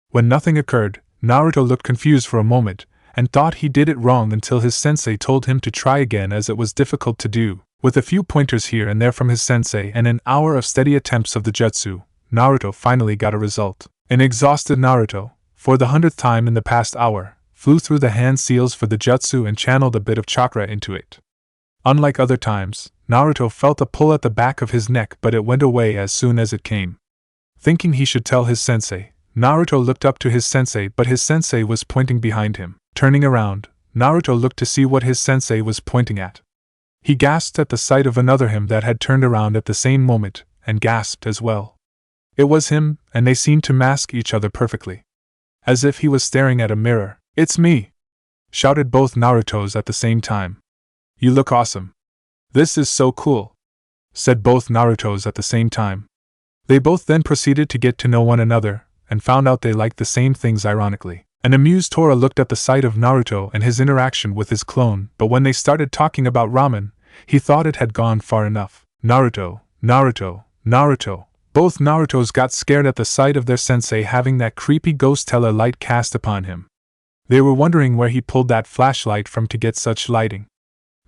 When nothing occurred, Naruto looked confused for a moment, and thought he did it wrong until his sensei told him to try again, as it was difficult to do. With a few pointers here and there from his sensei and an hour of steady attempts of the jutsu, Naruto finally got a result. An exhausted Naruto, for the 100th time in the past hour, flew through the hand seals for the jutsu and channeled a bit of chakra into it. Unlike other times, Naruto felt a pull at the back of his neck, but it went away as soon as it came. Thinking he should tell his sensei, Naruto looked up to his sensei, but his sensei was pointing behind him. Turning around, Naruto looked to see what his sensei was pointing at. He gasped at the sight of another him that had turned around at the same moment, and gasped as well. It was him, and they seemed to mask each other perfectly. As if he was staring at a mirror. "It's me!" shouted both Narutos at the same time. "You look awesome. This is so cool," said both Narutos at the same time. They both then proceeded to get to know one another, and found out they liked the same things ironically. An amused Tora looked at the sight of Naruto and his interaction with his clone, but when they started talking about ramen, he thought it had gone far enough. "Naruto, Naruto, Naruto." Both Narutos got scared at the sight of their sensei having that creepy ghost teller light cast upon him. They were wondering where he pulled that flashlight from to get such lighting.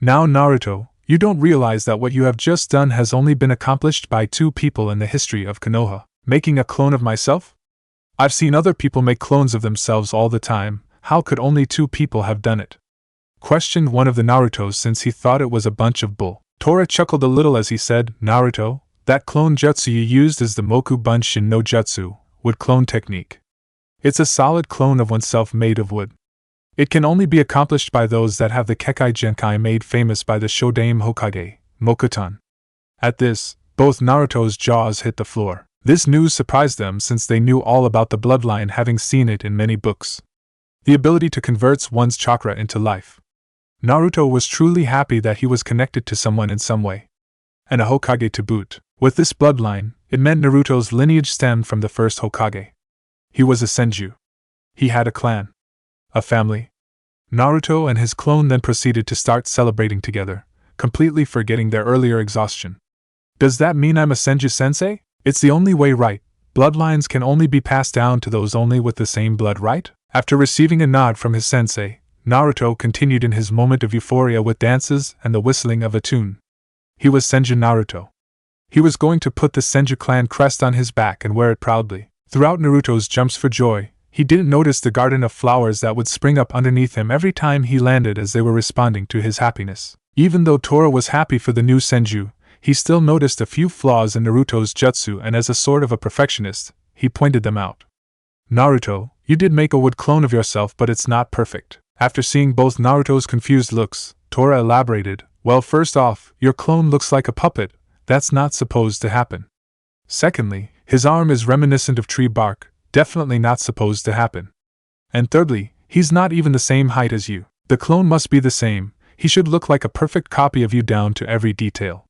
Now Naruto, you don't realize that what you have just done has only been accomplished by 2 people in the history of Konoha. Making a clone of myself? I've seen other people make clones of themselves all the time, how could only 2 people have done it? Questioned one of the Narutos since he thought it was a bunch of bull. Tora chuckled a little as he said, Naruto, that clone jutsu you used is the Moku Bunshin no Jutsu, wood clone technique. It's a solid clone of oneself made of wood. It can only be accomplished by those that have the Kekai Genkai made famous by the Shodai Hokage, Mokuton. At this, both Naruto's jaws hit the floor. This news surprised them since they knew all about the bloodline, having seen it in many books. The ability to convert one's chakra into life. Naruto was truly happy that he was connected to someone in some way. And a Hokage to boot. With this bloodline, it meant Naruto's lineage stemmed from the first Hokage. He was a senju. He had a clan. A family. Naruto and his clone then proceeded to start celebrating together, completely forgetting their earlier exhaustion. Does that mean I'm a senju sensei? It's the only way, right? Bloodlines can only be passed down to those only with the same blood, right? After receiving a nod from his sensei, Naruto continued in his moment of euphoria with dances and the whistling of a tune. He was Senju Naruto. He was going to put the Senju clan crest on his back and wear it proudly. Throughout Naruto's jumps for joy, he didn't notice the garden of flowers that would spring up underneath him every time he landed as they were responding to his happiness. Even though Tora was happy for the new Senju, he still noticed a few flaws in Naruto's jutsu, and as a sort of a perfectionist, he pointed them out. Naruto, you did make a wood clone of yourself, but it's not perfect. After seeing both Naruto's confused looks, Tora elaborated, well, first off, your clone looks like a puppet. That's not supposed to happen. Secondly, his arm is reminiscent of tree bark, definitely not supposed to happen. And thirdly, he's not even the same height as you. The clone must be the same, he should look like a perfect copy of you down to every detail.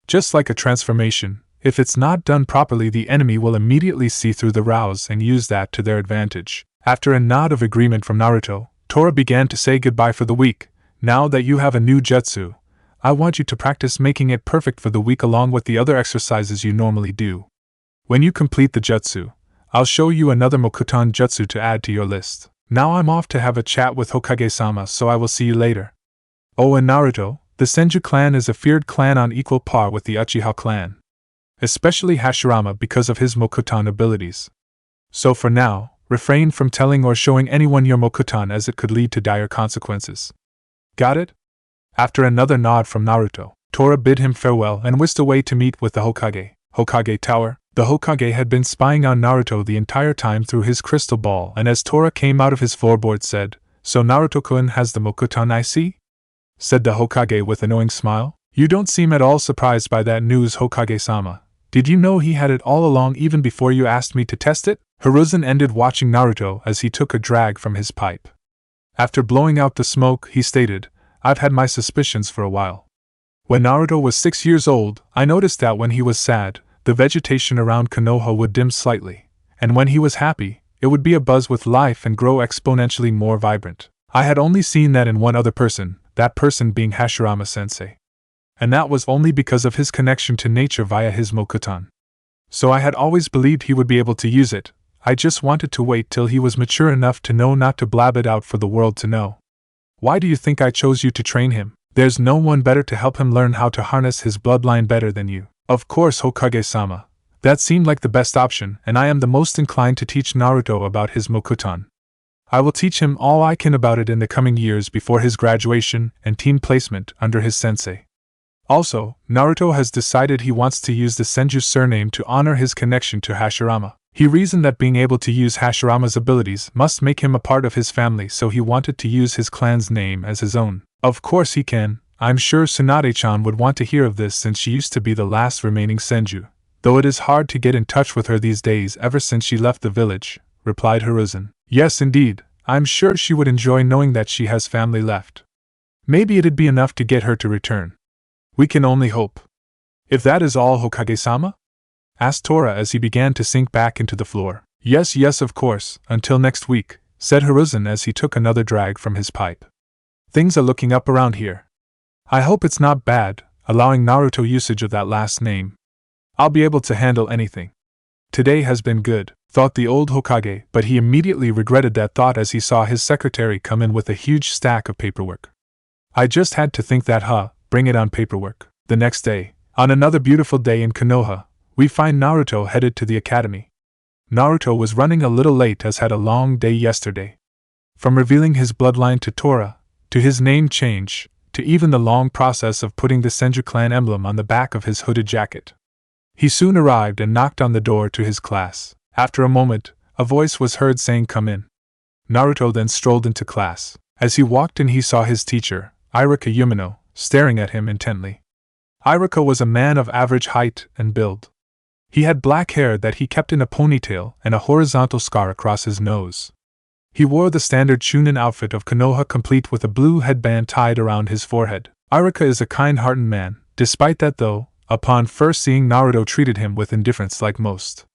Just like a transformation, if it's not done properly, the enemy will immediately see through the rows and use that to their advantage. After a nod of agreement from Naruto, Tora began to say goodbye for the week. Now that you have a new jutsu, I want you to practice making it perfect for the week along with the other exercises you normally do. When you complete the jutsu, I'll show you another Mokuton jutsu to add to your list. Now I'm off to have a chat with Hokage-sama, so I will see you later. Oh, and Naruto, the Senju clan is a feared clan on equal par with the Uchiha clan. Especially Hashirama because of his Mokuton abilities. So for now, refrain from telling or showing anyone your Mokuton as it could lead to dire consequences. Got it? After another nod from Naruto, Tora bid him farewell and whisked away to meet with the Hokage. Hokage Tower. The Hokage had been spying on Naruto the entire time through his crystal ball, and as Tora came out of his floorboard said, So Naruto-kun has the Mokuton I see? Said the Hokage with a knowing smile. You don't seem at all surprised by that news, Hokage-sama. Did you know he had it all along even before you asked me to test it? Hiruzen ended watching Naruto as he took a drag from his pipe. After blowing out the smoke, he stated, I've had my suspicions for a while. When Naruto was 6 years old, I noticed that when he was sad, the vegetation around Konoha would dim slightly, and when he was happy, it would be abuzz with life and grow exponentially more vibrant. I had only seen that in one other person, that person being Hashirama-sensei. And that was only because of his connection to nature via his Mokuton. So I had always believed he would be able to use it. I just wanted to wait till he was mature enough to know not to blab it out for the world to know. Why do you think I chose you to train him? There's no one better to help him learn how to harness his bloodline better than you. Of course, Hokage-sama. That seemed like the best option, and I am the most inclined to teach Naruto about his Mokuton. I will teach him all I can about it in the coming years before his graduation and team placement under his sensei. Also, Naruto has decided he wants to use the Senju surname to honor his connection to Hashirama. He reasoned that being able to use Hashirama's abilities must make him a part of his family, so he wanted to use his clan's name as his own. Of course he can. I'm sure Tsunade-chan would want to hear of this since she used to be the last remaining Senju, though it is hard to get in touch with her these days ever since she left the village, replied Hiruzen. Yes indeed, I'm sure she would enjoy knowing that she has family left. Maybe it'd be enough to get her to return. We can only hope. If that is all, Hokage-sama? Asked Tora as he began to sink back into the floor. Yes, of course, until next week, said Hiruzen as he took another drag from his pipe. Things are looking up around here. I hope it's not bad, allowing Naruto usage of that last name. I'll be able to handle anything. Today has been good, thought the old Hokage, but he immediately regretted that thought as he saw his secretary come in with a huge stack of paperwork. I just had to think that, bring it on paperwork. The next day, on another beautiful day in Konoha, we find Naruto headed to the academy. Naruto was running a little late as had a long day yesterday. From revealing his bloodline to Tora, to his name change, to even the long process of putting the Senju clan emblem on the back of his hooded jacket. He soon arrived and knocked on the door to his class. After a moment, a voice was heard saying, "Come in." Naruto then strolled into class. As he walked in, he saw his teacher, Iruka Yumino, staring at him intently. Iruka was a man of average height and build. He had black hair that he kept in a ponytail and a horizontal scar across his nose. He wore the standard Chunin outfit of Konoha, complete with a blue headband tied around his forehead. Iruka is a kind-hearted man. Despite that, though, upon first seeing Naruto, treated him with indifference like most.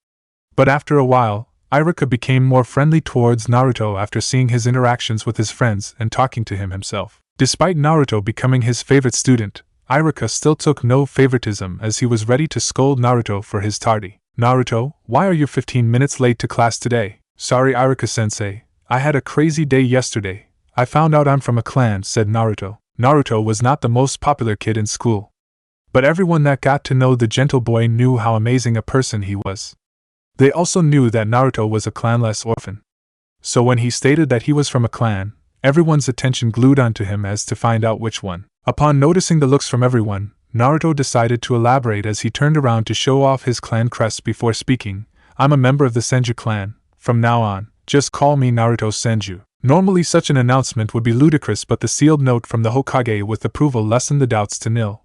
But after a while, Iruka became more friendly towards Naruto after seeing his interactions with his friends and talking to him himself. Despite Naruto becoming his favorite student, Iruka still took no favoritism, as he was ready to scold Naruto for his tardy. "Naruto, why are you 15 minutes late to class today?" "Sorry, Iruka-sensei, I had a crazy day yesterday. I found out I'm from a clan," said Naruto. Naruto was not the most popular kid in school, but everyone that got to know the gentle boy knew how amazing a person he was. They also knew that Naruto was a clanless orphan. So when he stated that he was from a clan, everyone's attention glued onto him as to find out which one. Upon noticing the looks from everyone, Naruto decided to elaborate as he turned around to show off his clan crest before speaking. "I'm a member of the Senju clan. From now on, just call me Naruto Senju." Normally such an announcement would be ludicrous, but the sealed note from the Hokage with approval lessened the doubts to nil.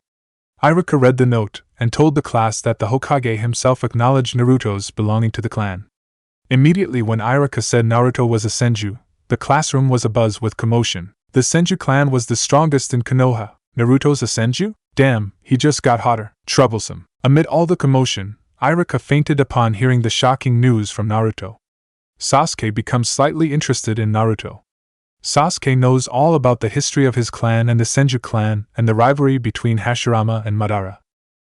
Iruka read the note and told the class that the Hokage himself acknowledged Naruto's belonging to the clan. Immediately when Iruka said Naruto was a Senju, the classroom was abuzz with commotion. The Senju clan was the strongest in Konoha. Naruto's a Senju? Damn, he just got hotter. Troublesome. Amid all the commotion, Iruka fainted upon hearing the shocking news from Naruto. Sasuke becomes slightly interested in Naruto. Sasuke knows all about the history of his clan and the Senju clan and the rivalry between Hashirama and Madara.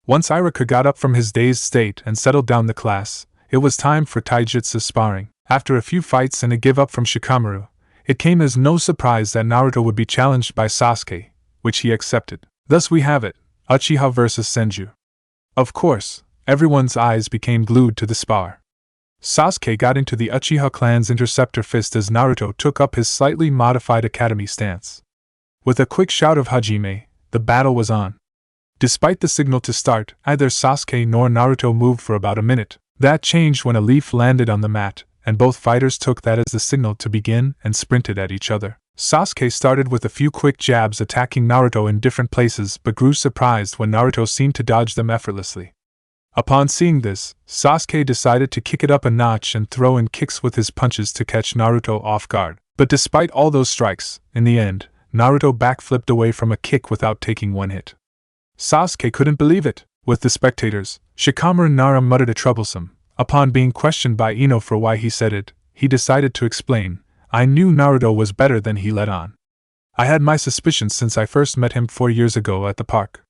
Once Iruka got up from his dazed state and settled down the class, it was time for taijutsu sparring. After a few fights and a give-up from Shikamaru, it came as no surprise that Naruto would be challenged by Sasuke, which he accepted. Thus we have it, Uchiha versus Senju. Of course, everyone's eyes became glued to the spar. Sasuke got into the Uchiha clan's interceptor fist as Naruto took up his slightly modified academy stance. With a quick shout of Hajime, the battle was on. Despite the signal to start, neither Sasuke nor Naruto moved for about a minute. That changed when a leaf landed on the mat, and both fighters took that as the signal to begin and sprinted at each other. Sasuke started with a few quick jabs attacking Naruto in different places, but grew surprised when Naruto seemed to dodge them effortlessly. Upon seeing this, Sasuke decided to kick it up a notch and throw in kicks with his punches to catch Naruto off guard. But despite all those strikes, in the end, Naruto backflipped away from a kick without taking one hit. Sasuke couldn't believe it. With the spectators, Shikamaru and Nara muttered a troublesome. Upon being questioned by Ino for why he said it, he decided to explain. "I knew Naruto was better than he let on. I had my suspicions since I first met him 4 years ago at the park.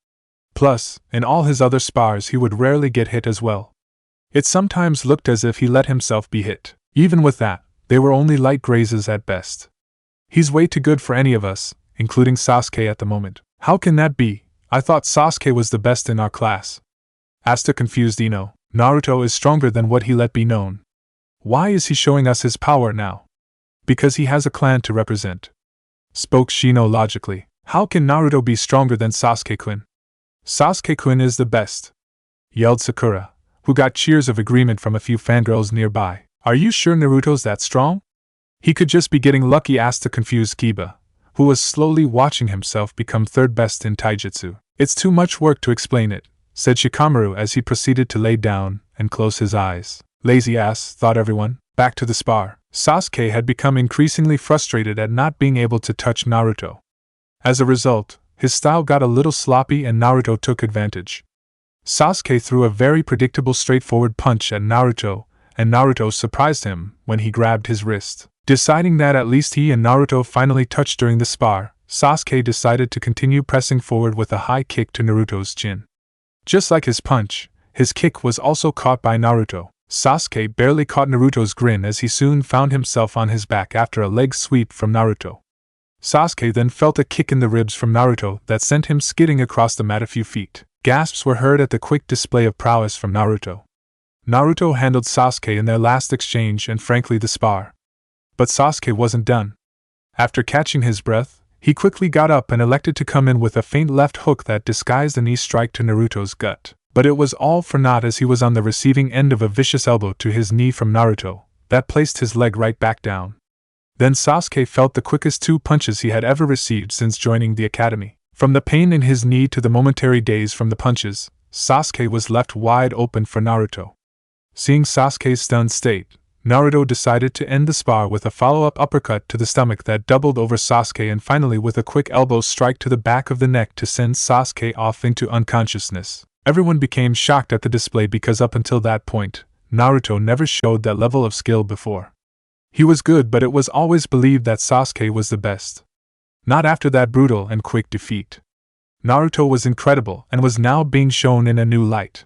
Plus, in all his other spars he would rarely get hit as well. It sometimes looked as if he let himself be hit. Even with that, they were only light grazes at best. He's way too good for any of us, including Sasuke at the moment." "How can that be? I thought Sasuke was the best in our class," asked a confused Ino. "Naruto is stronger than what he let be known. Why is he showing us his power now?" "Because he has a clan to represent," spoke Shino logically. "How can Naruto be stronger than Sasuke-kun?" "Sasuke-kun is the best," yelled Sakura, who got cheers of agreement from a few fangirls nearby. "Are you sure Naruto's that strong?" "He could just be getting lucky," asked the confused Kiba, who was slowly watching himself become third best in taijutsu. "It's too much work to explain it," said Shikamaru as he proceeded to lay down and close his eyes. Lazy ass, thought everyone. Back to the spar. Sasuke had become increasingly frustrated at not being able to touch Naruto. As a result, his style got a little sloppy and Naruto took advantage. Sasuke threw a very predictable straightforward punch at Naruto, and Naruto surprised him when he grabbed his wrist. Deciding that at least he and Naruto finally touched during the spar, Sasuke decided to continue pressing forward with a high kick to Naruto's chin. Just like his punch, his kick was also caught by Naruto. Sasuke barely caught Naruto's grin as he soon found himself on his back after a leg sweep from Naruto. Sasuke then felt a kick in the ribs from Naruto that sent him skidding across the mat a few feet. Gasps were heard at the quick display of prowess from Naruto. Naruto handled Sasuke in their last exchange and frankly the spar. But Sasuke wasn't done. After catching his breath, he quickly got up and elected to come in with a feint left hook that disguised a knee strike to Naruto's gut. But it was all for naught as he was on the receiving end of a vicious elbow to his knee from Naruto, that placed his leg right back down. Then Sasuke felt the quickest 2 punches he had ever received since joining the academy. From the pain in his knee to the momentary daze from the punches, Sasuke was left wide open for Naruto. Seeing Sasuke's stunned state, Naruto decided to end the spar with a follow-up uppercut to the stomach that doubled over Sasuke and finally with a quick elbow strike to the back of the neck to send Sasuke off into unconsciousness. Everyone became shocked at the display because up until that point, Naruto never showed that level of skill before. He was good, but it was always believed that Sasuke was the best. Not after that brutal and quick defeat. Naruto was incredible and was now being shown in a new light.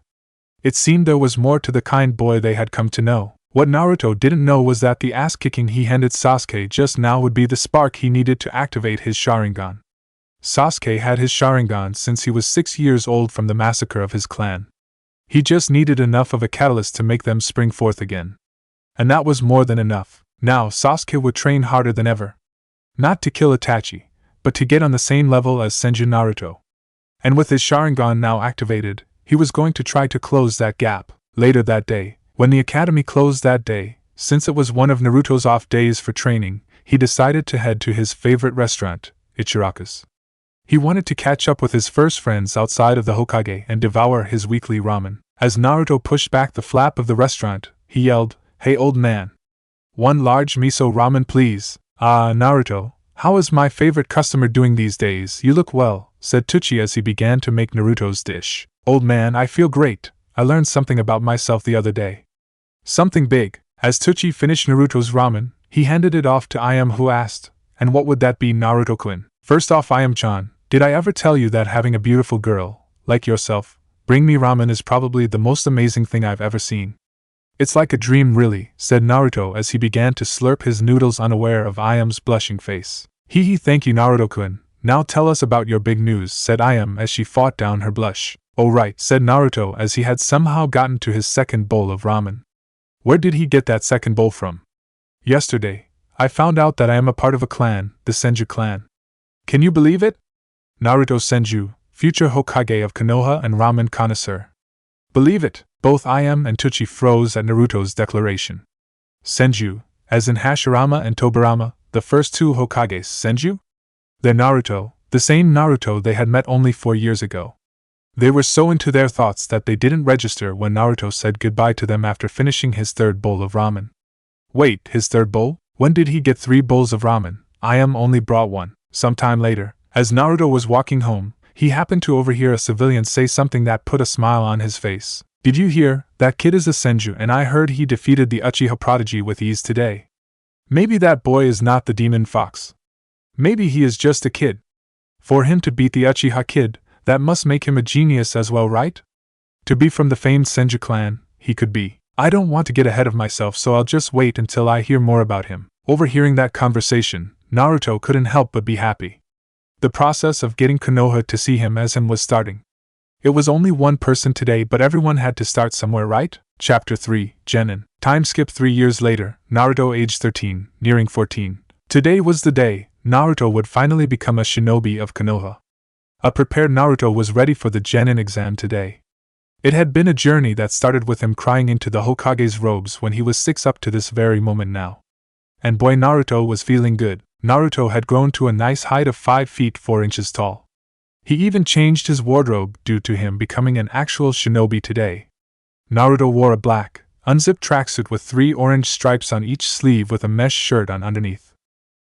It seemed there was more to the kind boy they had come to know. What Naruto didn't know was that the ass-kicking he handed Sasuke just now would be the spark he needed to activate his Sharingan. Sasuke had his Sharingan since he was 6 years old from the massacre of his clan. He just needed enough of a catalyst to make them spring forth again. And that was more than enough. Now Sasuke would train harder than ever. Not to kill Itachi, but to get on the same level as Senju Naruto. And with his Sharingan now activated, he was going to try to close that gap. Later that day, when the academy closed that day, since it was one of Naruto's off days for training, he decided to head to his favorite restaurant, Ichiraku's. He wanted to catch up with his first friends outside of the Hokage and devour his weekly ramen. As Naruto pushed back the flap of the restaurant, he yelled, "Hey old man! 1 large miso ramen please." "Ah, Naruto, how is my favorite customer doing these days? You look well," said Tucci as he began to make Naruto's dish. "Old man, I feel great. I learned something about myself the other day." "Something big." As Tucci finished Naruto's ramen, he handed it off to Iam, who asked, "And what would that be, Naruto-kun?" "First off, Iam-chan, did I ever tell you that having a beautiful girl, like yourself, bring me ramen is probably the most amazing thing I've ever seen?" "It's like a dream really," said Naruto as he began to slurp his noodles unaware of Iam's blushing face. "Hee thank you Naruto-kun, now tell us about your big news," said Iam as she fought down her blush. "Oh right," said Naruto as he had somehow gotten to his second bowl of ramen. "Where did he get that second bowl from?" "Yesterday, I found out that I am a part of a clan, the Senju clan." "Can you believe it?" Naruto Senju, future Hokage of Konoha and ramen connoisseur. "Believe it?" Both Iam and Tucci froze at Naruto's declaration. Senju, as in Hashirama and Tobirama, the first 2 Hokages, Senju? They're Naruto, the same Naruto they had met only 4 years ago. They were so into their thoughts that they didn't register when Naruto said goodbye to them after finishing his 3rd bowl of ramen. Wait, his 3rd bowl? When did he get 3 bowls of ramen? Iam only brought 1. Sometime later, as Naruto was walking home, he happened to overhear a civilian say something that put a smile on his face. "Did you hear? That kid is a Senju and I heard he defeated the Uchiha prodigy with ease today. Maybe that boy is not the demon fox. Maybe he is just a kid. For him to beat the Uchiha kid, that must make him a genius as well, right? To be from the famed Senju clan, he could be. I don't want to get ahead of myself, so I'll just wait until I hear more about him." Overhearing that conversation, Naruto couldn't help but be happy. The process of getting Konoha to see him as him was starting. It was only one person today, but everyone had to start somewhere, right? Chapter 3, Jenin. Time skip 3 years later, Naruto aged 13, nearing 14. Today was the day Naruto would finally become a shinobi of Konoha. A prepared Naruto was ready for the Jenin exam today. It had been a journey that started with him crying into the Hokage's robes when he was 6 up to this very moment now. And boy, Naruto was feeling good. Naruto had grown to a nice height of 5 feet 4 inches tall. He even changed his wardrobe due to him becoming an actual shinobi today. Naruto wore a black, unzipped tracksuit with 3 orange stripes on each sleeve with a mesh shirt on underneath.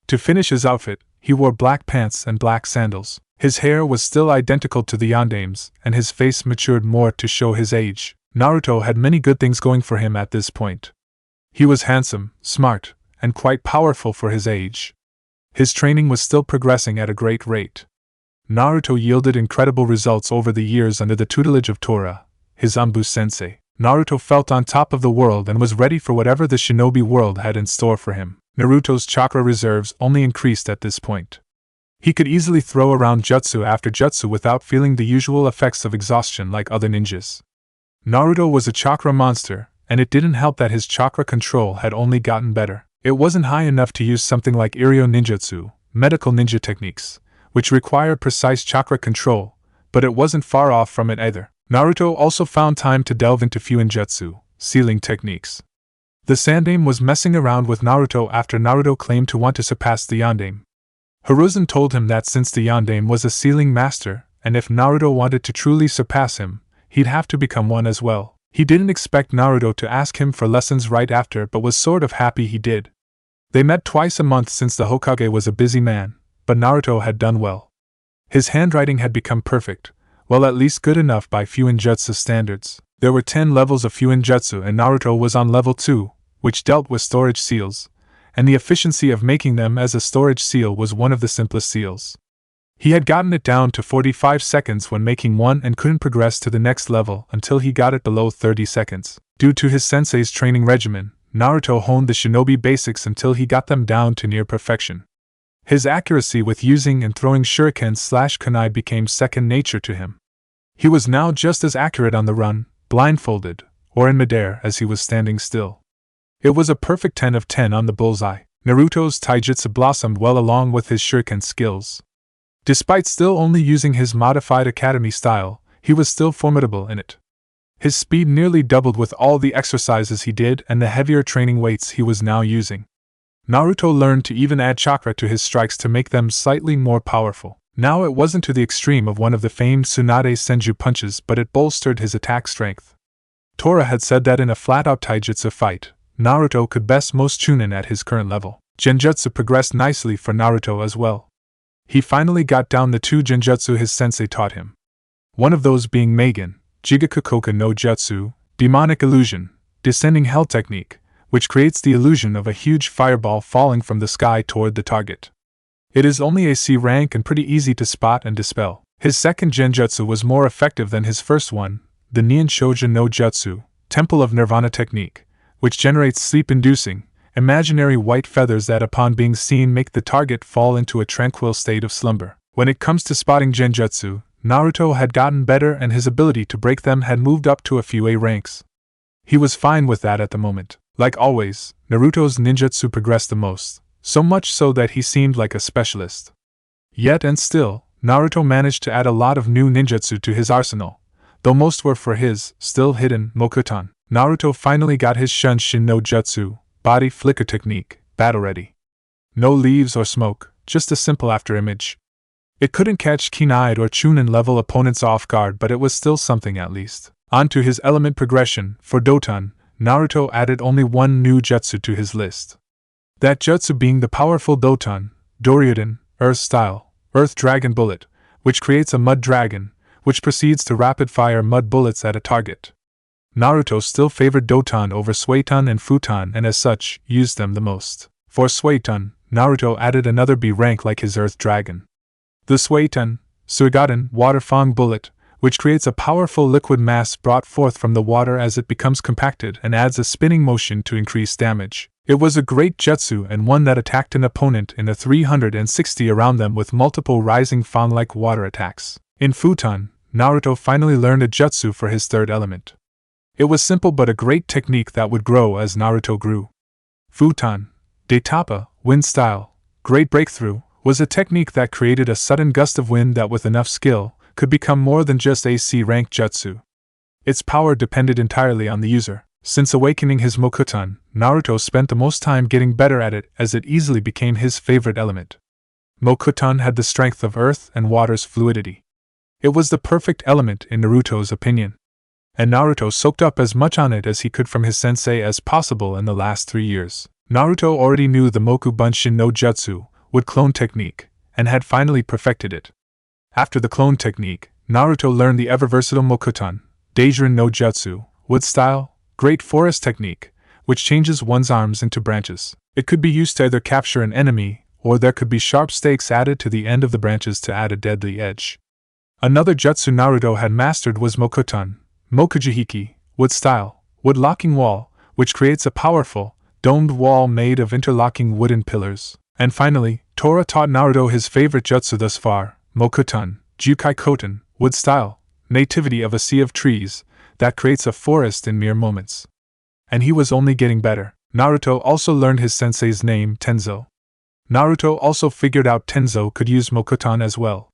To finish his outfit, he wore black pants and black sandals. His hair was still identical to the Yandame's, and his face matured more to show his age. Naruto had many good things going for him at this point. He was handsome, smart, and quite powerful for his age. His training was still progressing at a great rate. Naruto yielded incredible results over the years under the tutelage of Tora, his Anbu-sensei. Naruto felt on top of the world and was ready for whatever the shinobi world had in store for him. Naruto's chakra reserves only increased at this point. He could easily throw around jutsu after jutsu without feeling the usual effects of exhaustion like other ninjas. Naruto was a chakra monster, and it didn't help that his chakra control had only gotten better. It wasn't high enough to use something like Iryo ninjutsu, medical ninja techniques, which require precise chakra control, but it wasn't far off from it either. Naruto also found time to delve into Fuinjutsu, sealing techniques. The Sandaime was messing around with Naruto after Naruto claimed to want to surpass the Yondaime. Hiruzen told him that since the Yondaime was a sealing master, and if Naruto wanted to truly surpass him, he'd have to become one as well. He didn't expect Naruto to ask him for lessons right after, but was sort of happy he did. They met twice a month since the Hokage was a busy man, but Naruto had done well. His handwriting had become perfect, well, at least good enough by Fuinjutsu standards. There were 10 levels of Fuinjutsu and Naruto was on level 2, which dealt with storage seals, and the efficiency of making them as a storage seal was one of the simplest seals. He had gotten it down to 45 seconds when making one and couldn't progress to the next level until he got it below 30 seconds. Due to his sensei's training regimen, Naruto honed the shinobi basics until he got them down to near perfection. His accuracy with using and throwing shurikens/kunai became second nature to him. He was now just as accurate on the run, blindfolded, or in midair as he was standing still. It was a perfect 10 of 10 on the bullseye. Naruto's taijutsu blossomed well along with his shuriken skills. Despite still only using his modified academy style, he was still formidable in it. His speed nearly doubled with all the exercises he did and the heavier training weights he was now using. Naruto learned to even add chakra to his strikes to make them slightly more powerful. Now it wasn't to the extreme of one of the famed Tsunade senju punches, but it bolstered his attack strength. Tora had said that in a flat-out taijutsu fight, Naruto could best most Chunin at his current level. Genjutsu progressed nicely for Naruto as well. He finally got down the 2 genjutsu his sensei taught him. One of those being Meigen, Jigakukoka no Jutsu, demonic illusion, descending hell technique, which creates the illusion of a huge fireball falling from the sky toward the target. It is only a C rank and pretty easy to spot and dispel. His second genjutsu was more effective than his first one, the Nien Shoujo no Jutsu, Temple of Nirvana technique, which generates sleep-inducing, imaginary white feathers that upon being seen make the target fall into a tranquil state of slumber. When it comes to spotting genjutsu, Naruto had gotten better and his ability to break them had moved up to a few A ranks. He was fine with that at the moment. Like always, Naruto's ninjutsu progressed the most, so much so that he seemed like a specialist. Yet and still, Naruto managed to add a lot of new ninjutsu to his arsenal, though most were for his, still hidden, Mokuton. Naruto finally got his Shunshin no Jutsu, body flicker technique, battle ready. No leaves or smoke, just a simple afterimage. It couldn't catch keen-eyed or Chunin level opponents off guard, but it was still something at least. On to his element progression, for Doton, Naruto added only one new jutsu to his list. That jutsu being the powerful Doton, Doryuden, Earth Style, Earth Dragon Bullet, which creates a mud dragon, which proceeds to rapid-fire mud bullets at a target. Naruto still favored Doton over Suiton and Futon and as such, used them the most. For Suiton, Naruto added another B rank like his Earth Dragon. The Suiton, Suigaden Water Fang Bullet, which creates a powerful liquid mass brought forth from the water as it becomes compacted and adds a spinning motion to increase damage. It was a great jutsu and one that attacked an opponent in a 360 around them with multiple rising fan-like water attacks. In Futon, Naruto finally learned a jutsu for his third element. It was simple but a great technique that would grow as Naruto grew. Futon, Daitapa, Wind Style, Great Breakthrough, was a technique that created a sudden gust of wind that with enough skill, could become more than just a C-rank jutsu. Its power depended entirely on the user. Since awakening his Mokuton, Naruto spent the most time getting better at it as it easily became his favorite element. Mokuton had the strength of earth and water's fluidity. It was the perfect element in Naruto's opinion. And Naruto soaked up as much on it as he could from his sensei as possible in the last 3 years. Naruto already knew the Moku Bunshin no Jutsu, wood clone technique, and had finally perfected it. After the clone technique, Naruto learned the ever-versatile Mokuton, Deijurin no Jutsu, wood style, Great Forest technique, which changes one's arms into branches. It could be used to either capture an enemy, or there could be sharp stakes added to the end of the branches to add a deadly edge. Another jutsu Naruto had mastered was Mokuton, Mokujihiki, wood style, wood locking wall, which creates a powerful, domed wall made of interlocking wooden pillars. And finally, Tora taught Naruto his favorite jutsu thus far, Mokuton, Jukai Koten, wood style, nativity of a sea of trees, that creates a forest in mere moments. And he was only getting better. Naruto also learned his sensei's name, Tenzo. Naruto also figured out Tenzo could use Mokuton as well.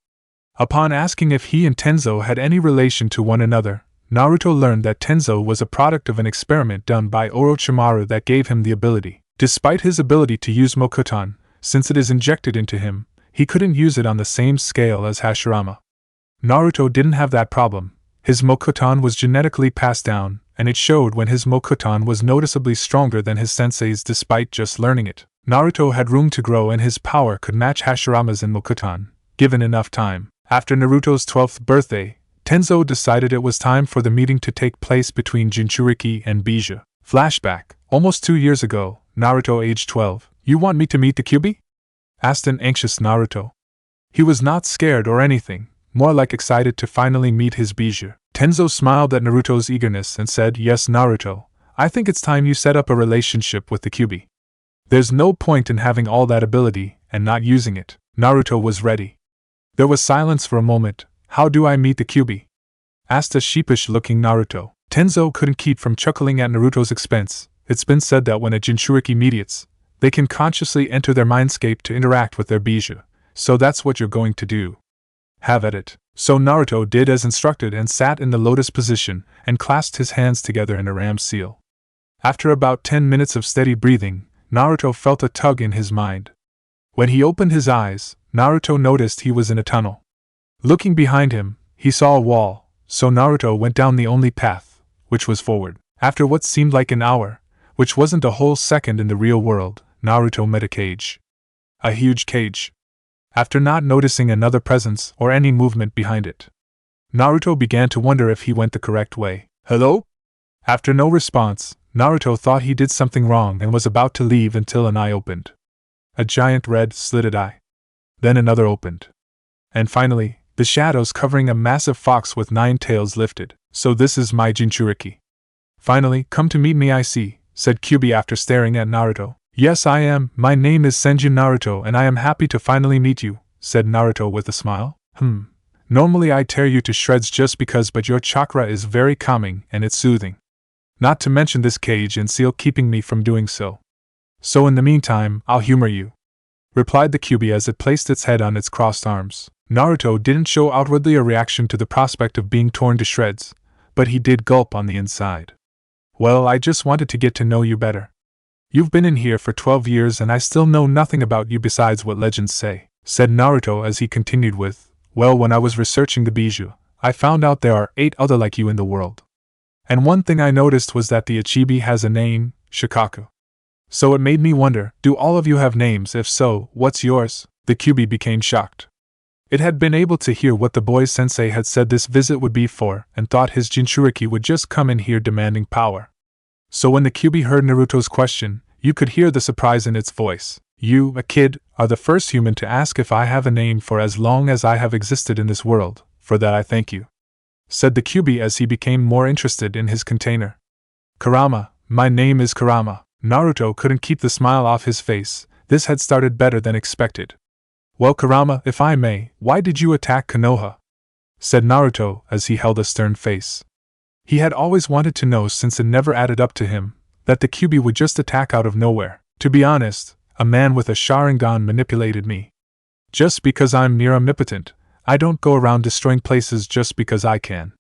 Upon asking if he and Tenzo had any relation to one another, Naruto learned that Tenzo was a product of an experiment done by Orochimaru that gave him the ability. Despite his ability to use Mokuton, since it is injected into him, he couldn't use it on the same scale as Hashirama. Naruto didn't have that problem. His Mokuton was genetically passed down, and it showed when his Mokuton was noticeably stronger than his sensei's despite just learning it. Naruto had room to grow and his power could match Hashirama's in Mokuton, given enough time. After Naruto's 12th birthday, Tenzo decided it was time for the meeting to take place between Jinchuriki and Bijou. Flashback. Almost 2 years ago, Naruto aged 12. You want me to meet the Kyuubi? Asked an anxious Naruto. He was not scared or anything, more like excited to finally meet his Bijou. Tenzo smiled at Naruto's eagerness and said, Yes, Naruto, I think it's time you set up a relationship with the Kyuubi. There's no point in having all that ability and not using it. Naruto was ready. There was silence for a moment. How do I meet the Kyuubi? Asked a sheepish-looking Naruto. Tenzo couldn't keep from chuckling at Naruto's expense. It's been said that when a Jinchuriki meets, they can consciously enter their mindscape to interact with their Bijou, so that's what you're going to do. Have at it. So Naruto did as instructed and sat in the lotus position and clasped his hands together in a ram seal. After about 10 minutes of steady breathing, Naruto felt a tug in his mind. When he opened his eyes, Naruto noticed he was in a tunnel. Looking behind him, he saw a wall, so Naruto went down the only path, which was forward. After what seemed like an hour, which wasn't a whole second in the real world, Naruto met a cage. A huge cage. After not noticing another presence or any movement behind it, Naruto began to wonder if he went the correct way. Hello? After no response, Naruto thought he did something wrong and was about to leave until an eye opened. A giant red, slitted eye. Then another opened. And finally, the shadows covering a massive fox with 9 tails lifted. So this is my Jinchuriki. Finally, come to meet me I see, said Kyuubi after staring at Naruto. Yes I am, my name is Senju Naruto and I am happy to finally meet you, said Naruto with a smile. Normally I tear you to shreds just because, but your chakra is very calming and it's soothing. Not to mention this cage and seal keeping me from doing so. So in the meantime, I'll humor you, replied the Kyuubi as it placed its head on its crossed arms. Naruto didn't show outwardly a reaction to the prospect of being torn to shreds, but he did gulp on the inside. Well, I just wanted to get to know you better. You've been in here for 12 years and I still know nothing about you besides what legends say, said Naruto as he continued with, well, when I was researching the Bijou, I found out there are 8 other like you in the world. And one thing I noticed was that the Ichibi has a name, Shikaku. So it made me wonder, do all of you have names? If so, what's yours? The Kyuubi became shocked. It had been able to hear what the boy's sensei had said this visit would be for, and thought his Jinchuriki would just come in here demanding power. So when the Kyuubi heard Naruto's question, you could hear the surprise in its voice. You, a kid, are the first human to ask if I have a name for as long as I have existed in this world. For that I thank you, said the Kyuubi as he became more interested in his container. Kurama, my name is Kurama. Naruto couldn't keep the smile off his face. This had started better than expected. Well, Kurama, if I may, why did you attack Konoha? Said Naruto as he held a stern face. He had always wanted to know, since it never added up to him, that the Kyuubi would just attack out of nowhere. To be honest, a man with a Sharingan manipulated me. Just because I'm near omnipotent, I don't go around destroying places just because I can.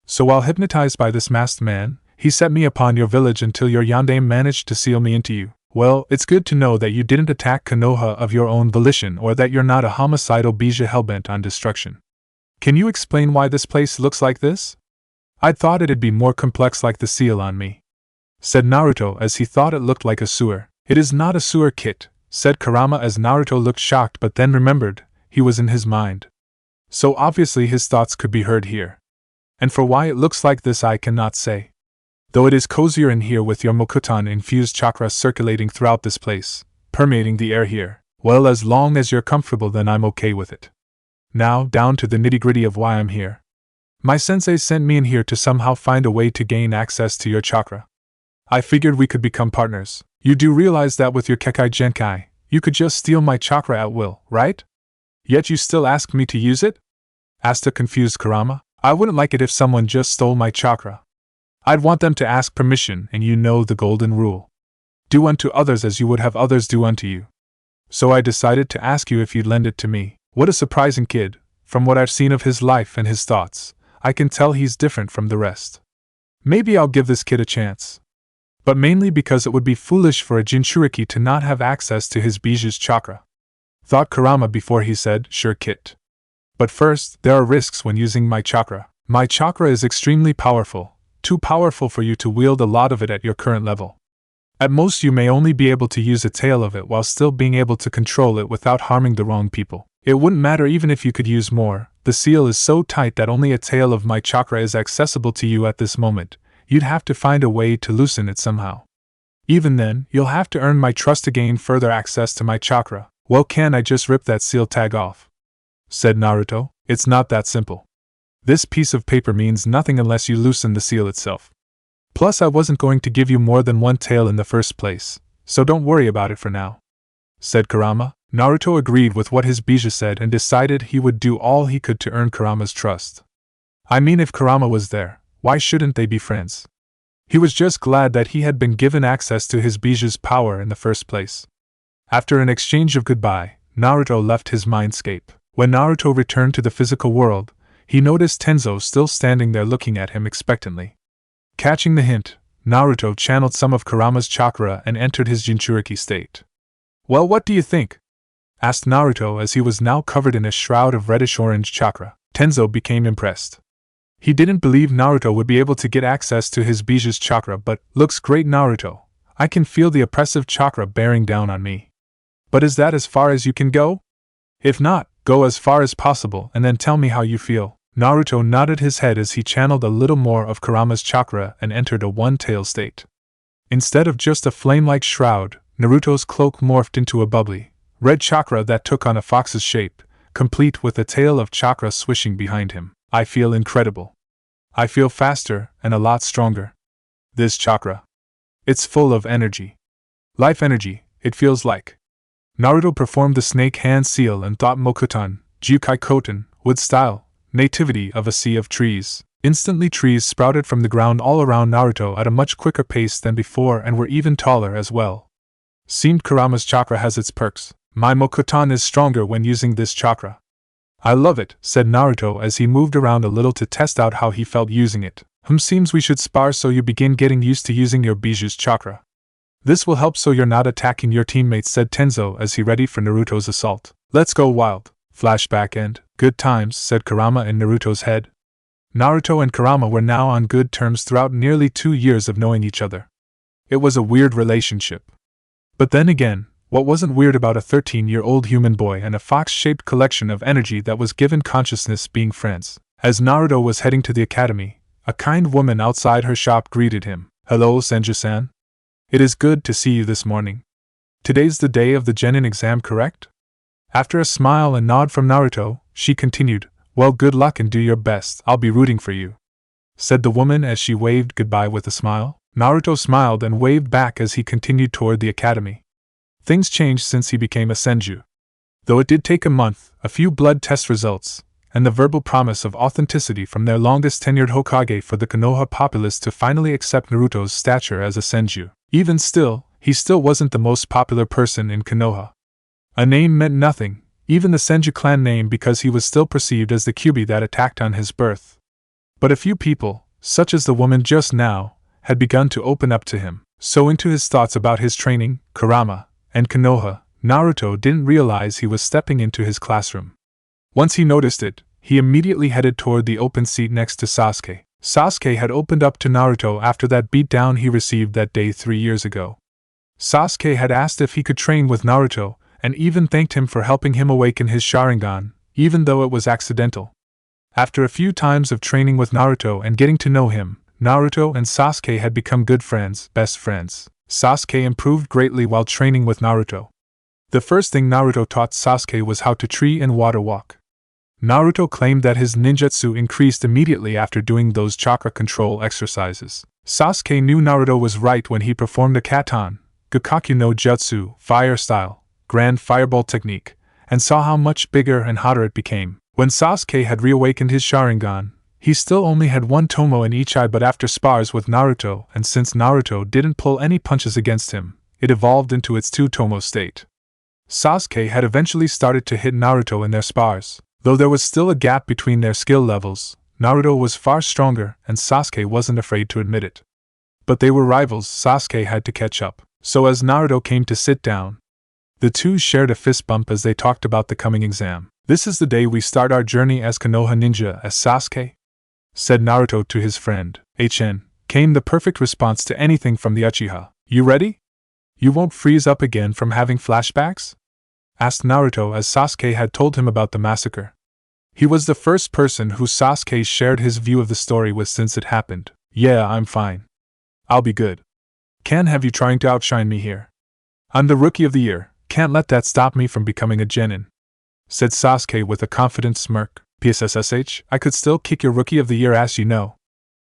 So while hypnotized by this masked man, he set me upon your village until your yandere managed to seal me into you. Well, it's good to know that you didn't attack Konoha of your own volition or that you're not a homicidal Bijou hellbent on destruction. Can you explain why this place looks like this? I'd thought it'd be more complex like the seal on me, said Naruto as he thought it looked like a sewer. It is not a sewer, kit, said Kurama as Naruto looked shocked but then remembered, he was in his mind. So obviously his thoughts could be heard here. And for why it looks like this I cannot say. Though it is cozier in here with your Mokuton-infused chakra circulating throughout this place, permeating the air here, well, as long as you're comfortable then I'm okay with it. Now, down to the nitty-gritty of why I'm here. My sensei sent me in here to somehow find a way to gain access to your chakra. I figured we could become partners. You do realize that with your Kekai Genkai, You could just steal my chakra at will, right? Yet you still ask me to use it? Asked a confused Kurama. I wouldn't like it if someone just stole my chakra. I'd want them to ask permission, and you know the golden rule. Do unto others as you would have others do unto you. So I decided to ask you if you'd lend it to me. What a surprising kid. From what I've seen of his life and his thoughts, I can tell he's different from the rest. Maybe I'll give this kid a chance. But mainly because it would be foolish for a Jinchuriki to not have access to his Biju's chakra. Thought Kurama before he said, sure kid. But first, there are risks when using my chakra. My chakra is extremely powerful, too powerful for you to wield a lot of it at your current level. At most you may only be able to use a tail of it while still being able to control it without harming the wrong people. It wouldn't matter even if you could use more. The seal is so tight that only a tail of my chakra is accessible to you at this moment. You'd have to find a way to loosen it somehow. Even then, you'll have to earn my trust to gain further access to my chakra. Well, can't I just rip that seal tag off? Said Naruto. It's not that simple. This piece of paper means nothing unless you loosen the seal itself. Plus, I wasn't going to give you more than one tail in the first place, so don't worry about it for now. Said Kurama. Naruto agreed with what his Bija said and decided he would do all he could to earn Kurama's trust. I mean, if Kurama was there, why shouldn't they be friends? He was just glad that he had been given access to his Biju's power in the first place. After an exchange of goodbye, Naruto left his mindscape. When Naruto returned to the physical world, he noticed Tenzo still standing there looking at him expectantly. Catching the hint, Naruto channeled some of Kurama's chakra and entered his Jinchuriki state. Well, what do you think? Asked Naruto as he was now covered in a shroud of reddish-orange chakra. Tenzo became impressed. He didn't believe Naruto would be able to get access to his Biju's chakra, but, looks great Naruto. I can feel the oppressive chakra bearing down on me. But is that as far as you can go? If not, go as far as possible and then tell me how you feel. Naruto nodded his head as he channeled a little more of Kurama's chakra and entered a one-tail state. Instead of just a flame-like shroud, Naruto's cloak morphed into a bubbly, red chakra that took on a fox's shape, complete with a tail of chakra swishing behind him. I feel incredible. I feel faster and a lot stronger. This chakra. It's full of energy. Life energy, it feels like. Naruto performed the snake hand seal and thought Mokutan, Jukai Koten, would style, nativity of a sea of trees. Instantly trees sprouted from the ground all around Naruto at a much quicker pace than before and were even taller as well. Seemed Kurama's chakra has its perks. My Mokutan is stronger when using this chakra. I love it, said Naruto as he moved around a little to test out how he felt using it. Seems we should spar so you begin getting used to using your Biju's chakra. This will help so you're not attacking your teammates, said Tenzo as he readied for Naruto's assault. Let's go wild. Flashback end. Good times, said Kurama in Naruto's head. Naruto and Kurama were now on good terms throughout nearly 2 years of knowing each other. It was a weird relationship. But then again, what wasn't weird about a 13-year-old human boy and a fox-shaped collection of energy that was given consciousness being friends? As Naruto was heading to the academy, a kind woman outside her shop greeted him. Hello, Senju-san. It is good to see you this morning. Today's the day of the Jenin exam, correct? After a smile and nod from Naruto, she continued, well, good luck and do your best, I'll be rooting for you. Said the woman as she waved goodbye with a smile. Naruto smiled and waved back as he continued toward the academy. Things changed since he became a senju. Though it did take a month, a few blood test results, and the verbal promise of authenticity from their longest-tenured Hokage for the Konoha populace to finally accept Naruto's stature as a senju. Even still, he still wasn't the most popular person in Konoha. A name meant nothing, even the Senju clan name, because he was still perceived as the Kyuubi that attacked on his birth. But a few people, such as the woman just now, had begun to open up to him. So into his thoughts about his training, Kurama, and Konoha, Naruto didn't realize he was stepping into his classroom. Once he noticed it, he immediately headed toward the open seat next to Sasuke. Sasuke had opened up to Naruto after that beatdown he received that day 3 years ago. Sasuke had asked if he could train with Naruto, and even thanked him for helping him awaken his Sharingan, even though it was accidental. After a few times of training with Naruto and getting to know him, Naruto and Sasuke had become good friends, best friends. Sasuke improved greatly while training with Naruto. The first thing Naruto taught Sasuke was how to tree and water walk. Naruto claimed that his ninjutsu increased immediately after doing those chakra control exercises. Sasuke knew Naruto was right when he performed a Katan, Gakkaku no Jutsu, fire style, grand fireball technique, and saw how much bigger and hotter it became. When Sasuke had reawakened his Sharingan, he still only had one Tomo in each eye, but after spars with Naruto, and since Naruto didn't pull any punches against him, it evolved into its two Tomo state. Sasuke had eventually started to hit Naruto in their spars. Though there was still a gap between their skill levels, Naruto was far stronger and Sasuke wasn't afraid to admit it. But they were rivals, Sasuke had to catch up. So as Naruto came to sit down, the two shared a fist bump as they talked about the coming exam. "This is the day we start our journey as Konoha ninja as Sasuke?" said Naruto to his friend. "HN," came the perfect response to anything from the Uchiha. "You ready? You won't freeze up again from having flashbacks?" asked Naruto as Sasuke had told him about the massacre. He was the first person who Sasuke shared his view of the story with since it happened. "Yeah, I'm fine. I'll be good. Can't have you trying to outshine me here. I'm the Rookie of the Year, can't let that stop me from becoming a Jenin," said Sasuke with a confident smirk. "PSSSH, I could still kick your Rookie of the Year ass, you know.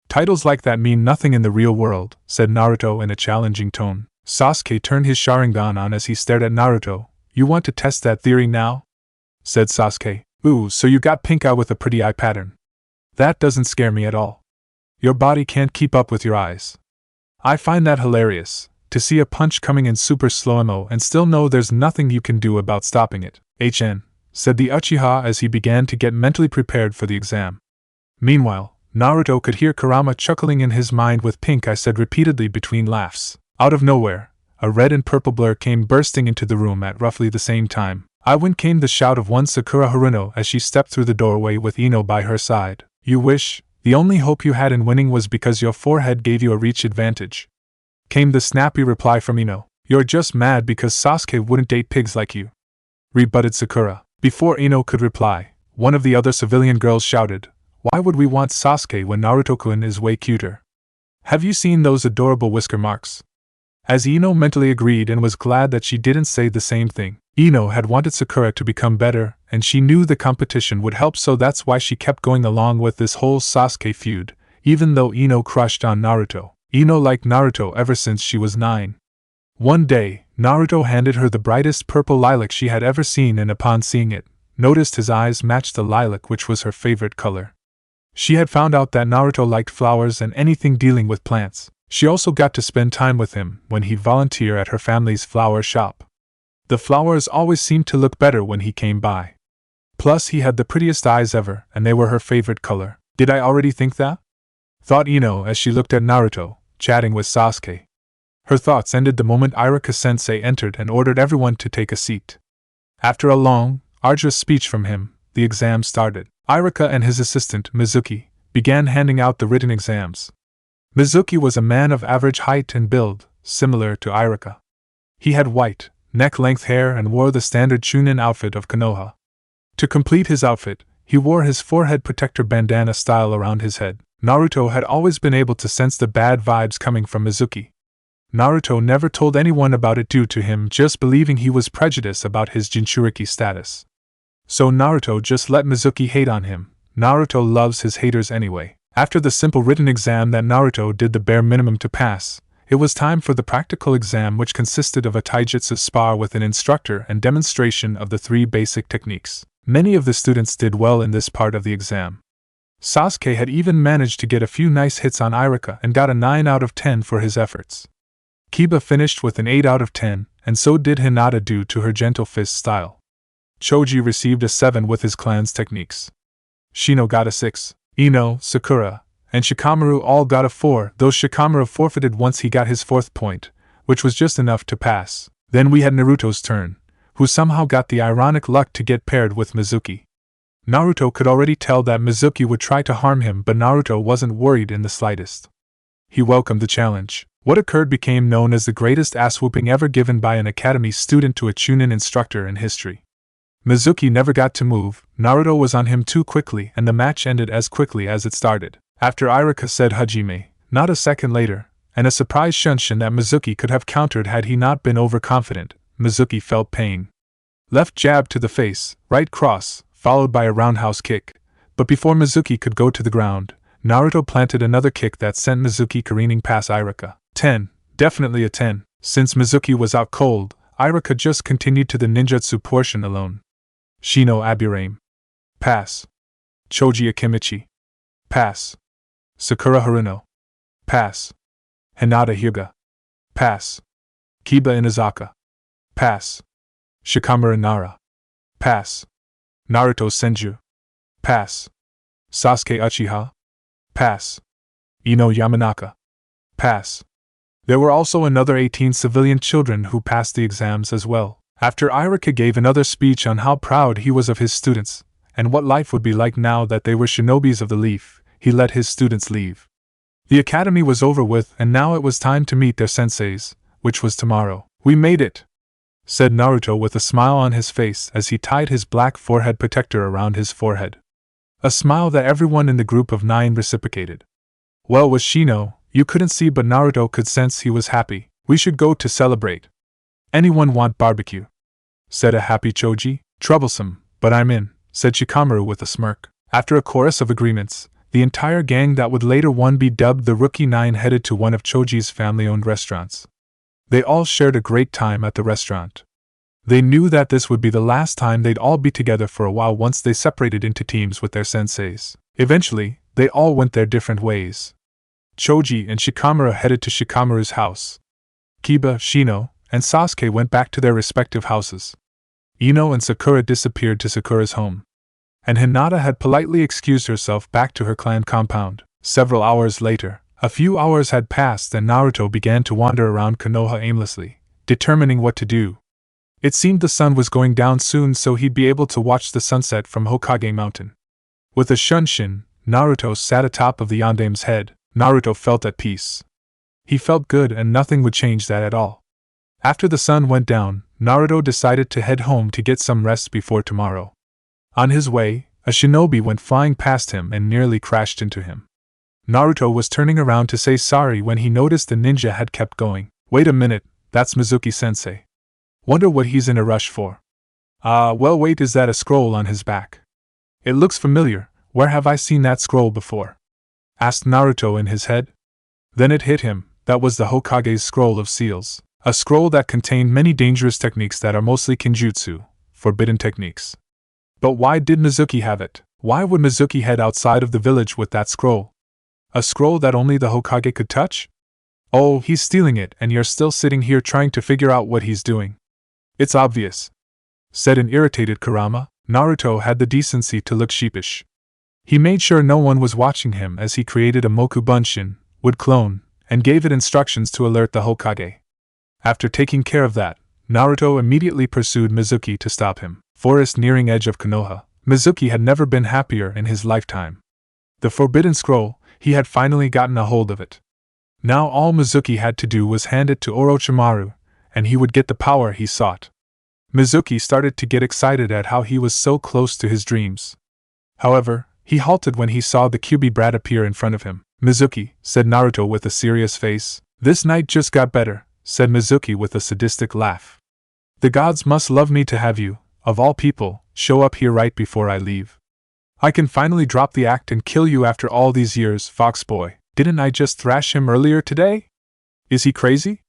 Titles like that mean nothing in the real world," said Naruto in a challenging tone. Sasuke turned his Sharingan on as he stared at Naruto. "You want to test that theory now?" said Sasuke. "Ooh, so you got pink eye with a pretty eye pattern. That doesn't scare me at all. Your body can't keep up with your eyes. I find that hilarious, to see a punch coming in super slow-mo and still know there's nothing you can do about stopping it." "HN," said the Uchiha as he began to get mentally prepared for the exam. Meanwhile, Naruto could hear Kurama chuckling in his mind with pink eye said repeatedly between laughs. Out of nowhere, a red and purple blur came bursting into the room at roughly the same time. When came the shout of one Sakura Haruno as she stepped through the doorway with Ino by her side. "You wish, the only hope you had in winning was because your forehead gave you a reach advantage," came the snappy reply from Ino. "You're just mad because Sasuke wouldn't date pigs like you," rebutted Sakura. Before Ino could reply, one of the other civilian girls shouted, "Why would we want Sasuke when Naruto-kun is way cuter? Have you seen those adorable whisker marks?" As Ino mentally agreed and was glad that she didn't say the same thing. Ino had wanted Sakura to become better, and she knew the competition would help, so that's why she kept going along with this whole Sasuke feud, even though Ino crushed on Naruto. Ino liked Naruto ever since she was 9. One day, Naruto handed her the brightest purple lilac she had ever seen, and upon seeing it, noticed his eyes matched the lilac, which was her favorite color. She had found out that Naruto liked flowers and anything dealing with plants. She also got to spend time with him when he'd volunteer at her family's flower shop. The flowers always seemed to look better when he came by. Plus, he had the prettiest eyes ever, and they were her favorite color. "Did I already think that?" thought Ino as she looked at Naruto, chatting with Sasuke. Her thoughts ended the moment Iruka-sensei entered and ordered everyone to take a seat. After a long, arduous speech from him, the exam started. Iruka and his assistant, Mizuki, began handing out the written exams. Mizuki was a man of average height and build, similar to Iruka. He had white, neck-length hair and wore the standard Chunin outfit of Konoha. To complete his outfit, he wore his forehead protector bandana style around his head. Naruto had always been able to sense the bad vibes coming from Mizuki. Naruto never told anyone about it due to him just believing he was prejudiced about his Jinchuriki status. So Naruto just let Mizuki hate on him. Naruto loves his haters anyway. After the simple written exam that Naruto did the bare minimum to pass, it was time for the practical exam, which consisted of a taijutsu spar with an instructor and demonstration of the 3 basic techniques. Many of the students did well in this part of the exam. Sasuke had even managed to get a few nice hits on Iruka and got a 9 out of 10 for his efforts. Kiba finished with an 8 out of 10, and so did Hinata due to her gentle fist style. Choji received a 7 with his clan's techniques. Shino got a 6. Ino, Sakura, and Shikamaru all got a 4, though Shikamaru forfeited once he got his 4th point, which was just enough to pass. Then we had Naruto's turn, who somehow got the ironic luck to get paired with Mizuki. Naruto could already tell that Mizuki would try to harm him, but Naruto wasn't worried in the slightest. He welcomed the challenge. What occurred became known as the greatest ass-whooping ever given by an academy student to a Chunin instructor in history. Mizuki never got to move, Naruto was on him too quickly, and the match ended as quickly as it started. After Iruka said Hajime, not a second later, and a surprised Shunshin that Mizuki could have countered had he not been overconfident, Mizuki felt pain. Left jab to the face, right cross, followed by a roundhouse kick, but before Mizuki could go to the ground, Naruto planted another kick that sent Mizuki careening past Iruka. 10, definitely a 10. Since Mizuki was out cold, Irika just continued to the ninjutsu portion alone. Shino Aburame. Pass. Choji Akimichi. Pass. Sakura Haruno. Pass. Hinata Hyuga. Pass. Kiba Inazaka. Pass. Shikamaru Nara. Pass. Naruto Senju. Pass. Sasuke Uchiha. Pass. Ino Yamanaka. Pass. There were also another 18 civilian children who passed the exams as well. After Irika gave another speech on how proud he was of his students, and what life would be like now that they were shinobis of the leaf, he let his students leave. The academy was over with, and now it was time to meet their senseis, which was tomorrow. "We made it," said Naruto with a smile on his face as he tied his black forehead protector around his forehead. A smile that everyone in the group of 9 reciprocated. Well, with Shino, you couldn't see, but Naruto could sense he was happy. "We should go to celebrate." "Anyone want barbecue?" said a happy Choji. "Troublesome, but I'm in," said Shikamaru with a smirk. After a chorus of agreements, the entire gang that would later one be dubbed the Rookie 9 headed to one of Choji's family-owned restaurants. They all shared a great time at the restaurant. They knew that this would be the last time they'd all be together for a while once they separated into teams with their senseis. Eventually, they all went their different ways. Choji and Shikamaru headed to Shikamaru's house. Kiba, Shino, and Sasuke went back to their respective houses. Ino and Sakura disappeared to Sakura's home. And Hinata had politely excused herself back to her clan compound. Several hours later, a few hours had passed and Naruto began to wander around Konoha aimlessly, determining what to do. It seemed the sun was going down soon, so he'd be able to watch the sunset from Hokage Mountain. With a shunshin, Naruto sat atop of the Yandame's head. Naruto felt at peace. He felt good, and nothing would change that at all. After the sun went down, Naruto decided to head home to get some rest before tomorrow. On his way, a shinobi went flying past him and nearly crashed into him. Naruto was turning around to say sorry when he noticed the ninja had kept going. "Wait a minute, that's Mizuki-sensei. Wonder what he's in a rush for." Well, wait, is that a scroll on his back? It looks familiar. Where have I seen that scroll before?" asked Naruto in his head. Then it hit him, that was the Hokage's scroll of seals. A scroll that contained many dangerous techniques that are mostly kinjutsu, forbidden techniques. But why did Mizuki have it? Why would Mizuki head outside of the village with that scroll? A scroll that only the Hokage could touch? Oh, he's stealing it, and you're still sitting here trying to figure out what he's doing. "It's obvious," said an irritated Kurama. Naruto had the decency to look sheepish. He made sure no one was watching him as he created a Moku Bunshin, wood clone, and gave it instructions to alert the Hokage. After taking care of that, Naruto immediately pursued Mizuki to stop him. Forest nearing edge of Konoha, Mizuki had never been happier in his lifetime. The Forbidden Scroll, he had finally gotten a hold of it. Now all Mizuki had to do was hand it to Orochimaru, and he would get the power he sought. Mizuki started to get excited at how he was so close to his dreams. However, he halted when he saw the Kyuubi brat appear in front of him. "Mizuki," said Naruto with a serious face. "This night just got better," said Mizuki with a sadistic laugh. "The gods must love me to have you, of all people, show up here right before I leave. I can finally drop the act and kill you after all these years, fox boy. Didn't I just thrash him earlier today? Is he crazy?"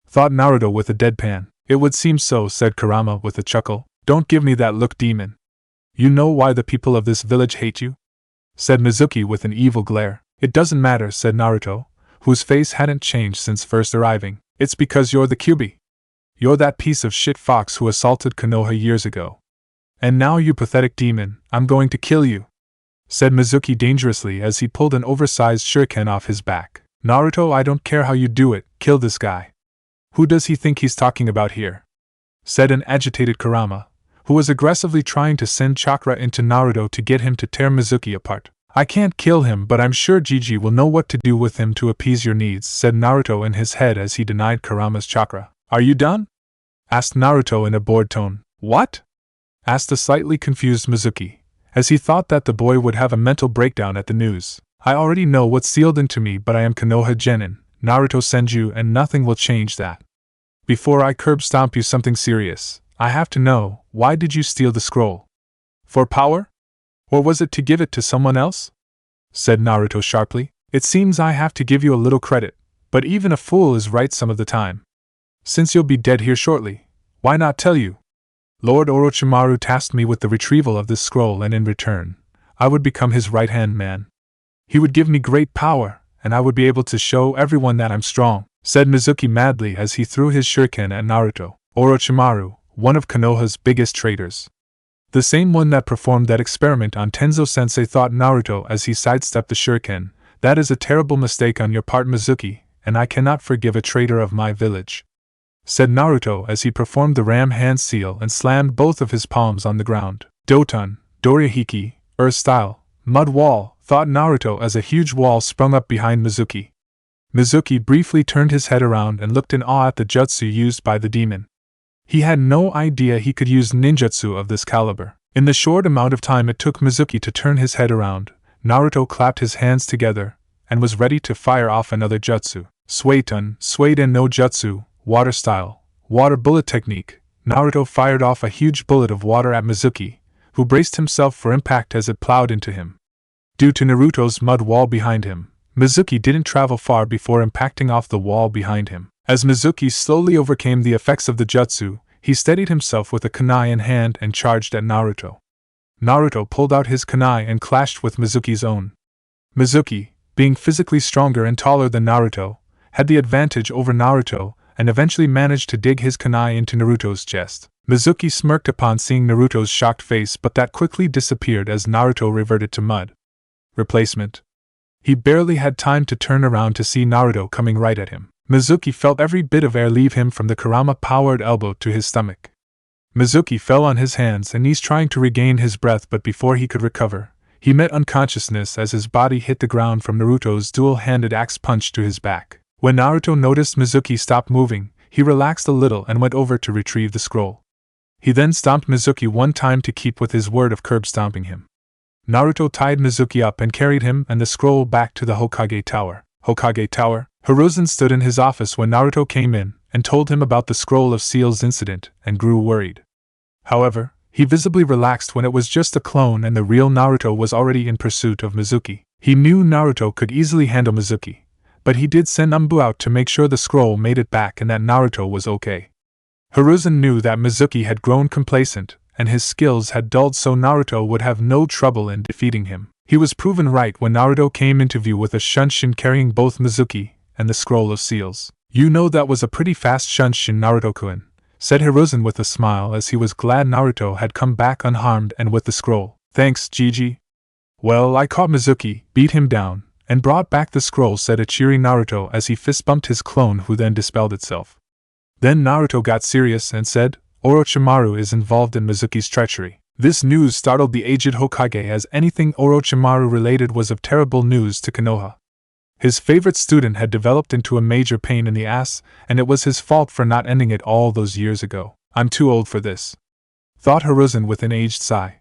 thought Naruto with a deadpan. "It would seem so," said Kurama with a chuckle. "Don't give me that look, demon. You know why the people of this village hate you?" said Mizuki with an evil glare. "It doesn't matter," said Naruto, whose face hadn't changed since first arriving. "It's because you're the Kyuubi. You're that piece of shit fox who assaulted Konoha years ago. And now, you pathetic demon, I'm going to kill you," said Mizuki dangerously as he pulled an oversized shuriken off his back. "Naruto, I don't care how you do it, kill this guy." "Who does he think he's talking about here?" said an agitated Kurama, who was aggressively trying to send chakra into Naruto to get him to tear Mizuki apart. "I can't kill him, but I'm sure Gigi will know what to do with him to appease your needs," said Naruto in his head as he denied Kurama's chakra. "Are you done?" asked Naruto in a bored tone. "What?" asked a slightly confused Mizuki, as he thought that the boy would have a mental breakdown at the news. "I already know what's sealed into me, but I am Konoha Jenin, Naruto Senju, and nothing will change that. Before I curb stomp you something serious, I have to know, why did you steal the scroll? For power? Or was it to give it to someone else?" said Naruto sharply. "It seems I have to give you a little credit, but even a fool is right some of the time. Since you'll be dead here shortly, Why not tell you? Lord Orochimaru tasked me with the retrieval of this scroll, and in return, I would become his right-hand man. He would give me great power, and I would be able to show everyone that I'm strong, said Mizuki madly as he threw his shuriken at Naruto. Orochimaru, one of Konoha's biggest traitors. The same one that performed that experiment on Tenzo-sensei, thought Naruto as he sidestepped the shuriken. That is a terrible mistake on your part, Mizuki, and I cannot forgive a traitor of my village, said Naruto as he performed the ram hand seal and slammed both of his palms on the ground. Doton, Dorihiki, Earth style, mud wall, thought Naruto as a huge wall sprung up behind Mizuki. Mizuki briefly turned his head around and looked in awe at the jutsu used by the demon. He had no idea he could use ninjutsu of this caliber. In the short amount of time it took Mizuki to turn his head around, Naruto clapped his hands together and was ready to fire off another jutsu. Suiton no jutsu, water style, water bullet technique. Naruto fired off a huge bullet of water at Mizuki, who braced himself for impact as it plowed into him. Due to Naruto's mud wall behind him, Mizuki didn't travel far before impacting off the wall behind him. As Mizuki slowly overcame the effects of the jutsu, he steadied himself with a kunai in hand and charged at Naruto. Naruto pulled out his kunai and clashed with Mizuki's own. Mizuki, being physically stronger and taller than Naruto, had the advantage over Naruto and eventually managed to dig his kunai into Naruto's chest. Mizuki smirked upon seeing Naruto's shocked face, but that quickly disappeared as Naruto reverted to mud. Replacement. He barely had time to turn around to see Naruto coming right at him. Mizuki felt every bit of air leave him from the Kurama-powered elbow to his stomach. Mizuki fell on his hands and knees trying to regain his breath, but before he could recover, he met unconsciousness as his body hit the ground from Naruto's dual-handed axe punch to his back. When Naruto noticed Mizuki stop moving, he relaxed a little and went over to retrieve the scroll. He then stomped Mizuki one time to keep with his word of curb stomping him. Naruto tied Mizuki up and carried him and the scroll back to the Hokage Tower. Hokage Tower? Hiruzen stood in his office when Naruto came in and told him about the Scroll of Seals incident and grew worried. However, he visibly relaxed when it was just a clone and the real Naruto was already in pursuit of Mizuki. He knew Naruto could easily handle Mizuki, but he did send Umbu out to make sure the scroll made it back and that Naruto was okay. Hiruzen knew that Mizuki had grown complacent and his skills had dulled, so Naruto would have no trouble in defeating him. He was proven right when Naruto came into view with a Shunshin carrying both Mizuki and the Scroll of Seals. You know, that was a pretty fast Shunshin, Naruto-kun, said Hiruzen with a smile as he was glad Naruto had come back unharmed and with the scroll. Thanks, Gigi. Well, I caught Mizuki, beat him down, and brought back the scroll, said a cheery Naruto as he fist-bumped his clone, who then dispelled itself. Then Naruto got serious and said, Orochimaru is involved in Mizuki's treachery. This news startled the aged Hokage, as anything Orochimaru related was of terrible news to Konoha. His favorite student had developed into a major pain in the ass, and it was his fault for not ending it all those years ago. I'm too old for this, thought Hiruzen with an aged sigh.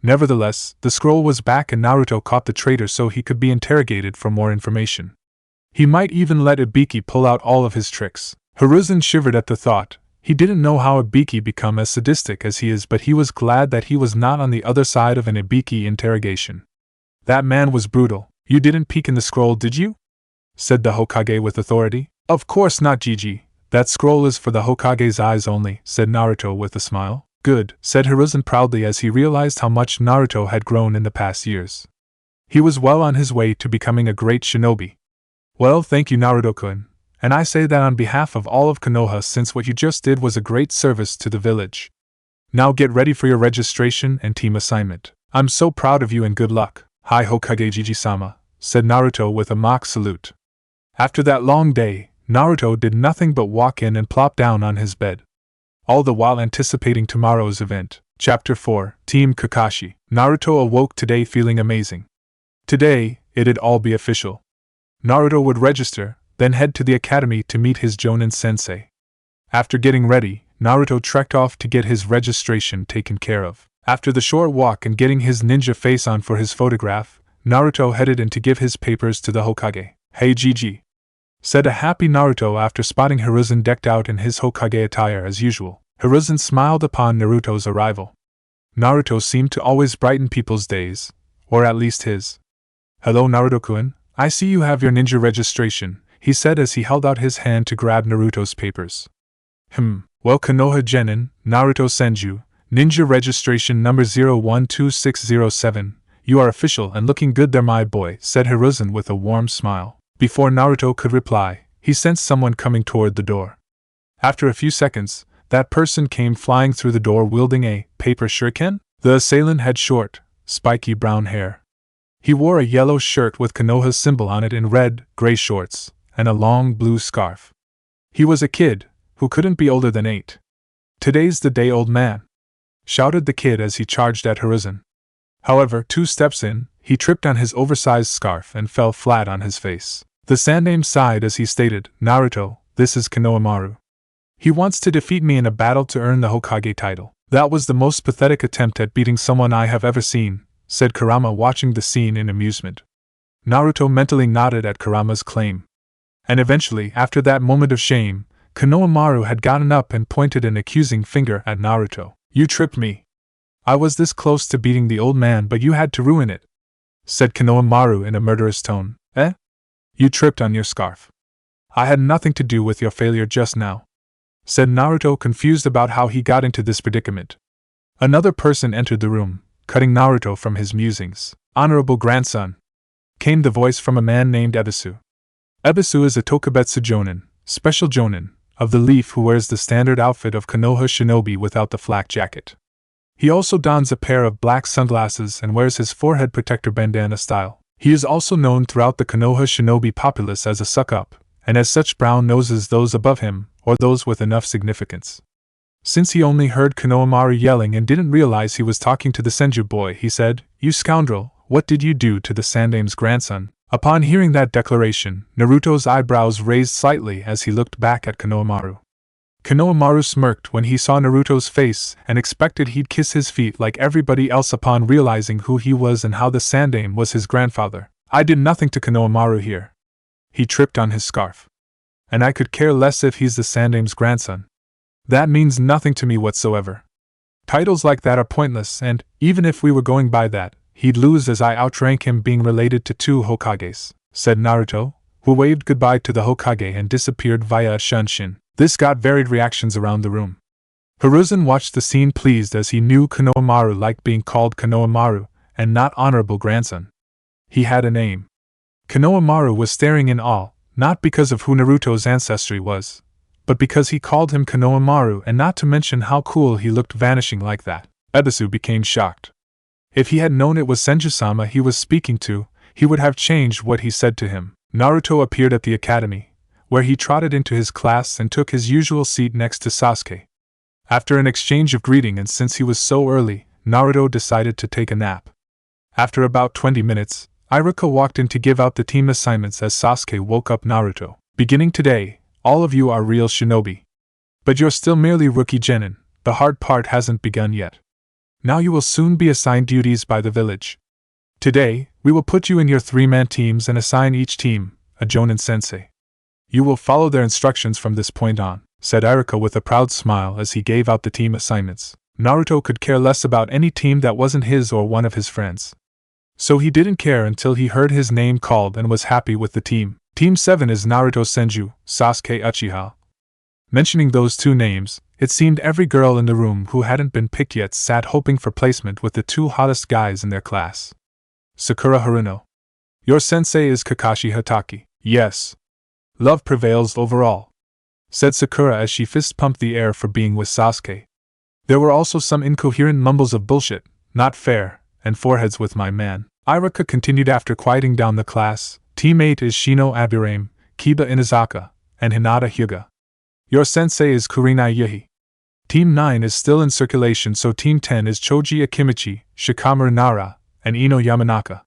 Nevertheless, the scroll was back and Naruto caught the traitor so he could be interrogated for more information. He might even let Ibiki pull out all of his tricks. Hiruzen shivered at the thought. He didn't know how Ibiki become as sadistic as he is, but he was glad that he was not on the other side of an Ibiki interrogation. That man was brutal. You didn't peek in the scroll, did you? Said the Hokage with authority. Of course not, Gigi. That scroll is for the Hokage's eyes only, said Naruto with a smile. Good, said Hiruzen proudly as he realized how much Naruto had grown in the past years. He was well on his way to becoming a great shinobi. Well, thank you, Naruto-kun, and I say that on behalf of all of Konoha, since what you just did was a great service to the village. Now get ready for your registration and team assignment. I'm so proud of you and good luck. Hi Hokage Gigi-sama, said Naruto with a mock salute. After that long day, Naruto did nothing but walk in and plop down on his bed, all the while anticipating tomorrow's event. Chapter 4, Team Kakashi. Naruto awoke today feeling amazing. Today, it'd all be official. Naruto would register, then head to the academy to meet his Jonin sensei. After getting ready, Naruto trekked off to get his registration taken care of. After the short walk and getting his ninja face on for his photograph, Naruto headed in to give his papers to the Hokage. Hey Gigi, said a happy Naruto after spotting Hiruzen decked out in his Hokage attire as usual. Hiruzen smiled upon Naruto's arrival. Naruto seemed to always brighten people's days, or at least his. Hello Naruto-kun, I see you have your ninja registration, he said as he held out his hand to grab Naruto's papers. Well, Konoha Jenin, Naruto Senju, Ninja registration number 012607, you are official and looking good there, my boy, said Hiruzen with a warm smile. Before Naruto could reply, he sensed someone coming toward the door. After a few seconds, that person came flying through the door wielding a paper shuriken. The assailant had short, spiky brown hair. He wore a yellow shirt with Konoha's symbol on it in red, gray shorts, and a long blue scarf. He was a kid, who couldn't be older than 8. "Today's the day, old man," shouted the kid as he charged at Hiruzen. However, 2 steps in, he tripped on his oversized scarf and fell flat on his face. The Sandaime sighed as he stated, "Naruto, this is Konohamaru. He wants to defeat me in a battle to earn the Hokage title." "That was the most pathetic attempt at beating someone I have ever seen," said Kurama, watching the scene in amusement. Naruto mentally nodded at Kurama's claim. And eventually, after that moment of shame, Konohamaru had gotten up and pointed an accusing finger at Naruto. "You tripped me. I was this close to beating the old man, but you had to ruin it," said Konohamaru in a murderous tone. "Eh? You tripped on your scarf. I had nothing to do with your failure just now," said Naruto, confused about how he got into this predicament. Another person entered the room, cutting Naruto from his musings. "Honorable grandson," came the voice from a man named Ebisu. Ebisu is a Tokubetsu Jonin, special Jonin, of the Leaf who wears the standard outfit of Konoha shinobi without the flak jacket. He also dons a pair of black sunglasses and wears his forehead protector bandana style. He is also known throughout the Konoha shinobi populace as a suck-up, and as such brown noses those above him, or those with enough significance. Since he only heard Konohamaru yelling and didn't realize he was talking to the Senju boy, he said, "You scoundrel, what did you do to the Sandaime's grandson?" Upon hearing that declaration, Naruto's eyebrows raised slightly as he looked back at Konohamaru. Konohamaru smirked when he saw Naruto's face and expected he'd kiss his feet like everybody else upon realizing who he was and how the Sandaime was his grandfather. "I did nothing to Konohamaru here. He tripped on his scarf. And I could care less if he's the Sandaime's grandson. That means nothing to me whatsoever. Titles like that are pointless, and, even if we were going by that, he'd lose as I outrank him being related to 2 Hokages," said Naruto, who waved goodbye to the Hokage and disappeared via a shunshin. This got varied reactions around the room. Hiruzen watched the scene pleased as he knew Konohamaru liked being called Konohamaru, and not honorable grandson. He had a name. Konohamaru was staring in awe, not because of who Naruto's ancestry was, but because he called him Konohamaru, and not to mention how cool he looked vanishing like that. Ebisu became shocked. If he had known it was Senju-sama he was speaking to, he would have changed what he said to him. Naruto appeared at the academy, where he trotted into his class and took his usual seat next to Sasuke. After an exchange of greeting, and since he was so early, Naruto decided to take a nap. After about 20 minutes, Iruka walked in to give out the team assignments as Sasuke woke up Naruto. "Beginning today, all of you are real shinobi. But you're still merely rookie genin, the hard part hasn't begun yet. Now you will soon be assigned duties by the village. Today, we will put you in your 3-man teams and assign each team a Jonin sensei. You will follow their instructions from this point on," said Iruka with a proud smile as he gave out the team assignments. Naruto could care less about any team that wasn't his or one of his friends. So he didn't care until he heard his name called and was happy with the team. Team 7 is Naruto Senju, Sasuke Uchiha. Mentioning those 2 names, it seemed every girl in the room who hadn't been picked yet sat hoping for placement with the 2 hottest guys in their class. Sakura Haruno. "Your sensei is Kakashi Hatake." "Yes. Love prevails overall," said Sakura as she fist-pumped the air for being with Sasuke. There were also some incoherent mumbles of "bullshit," "not fair," and "foreheads with my man." Iruka continued after quieting down the class. Team 8 is Shino Aburame, Kiba Inazaka, and Hinata Hyuga. "Your sensei is Kurinai Yuhi." Team 9 is still in circulation, so Team 10 is Choji Akimichi, Shikamaru Nara, and Ino Yamanaka.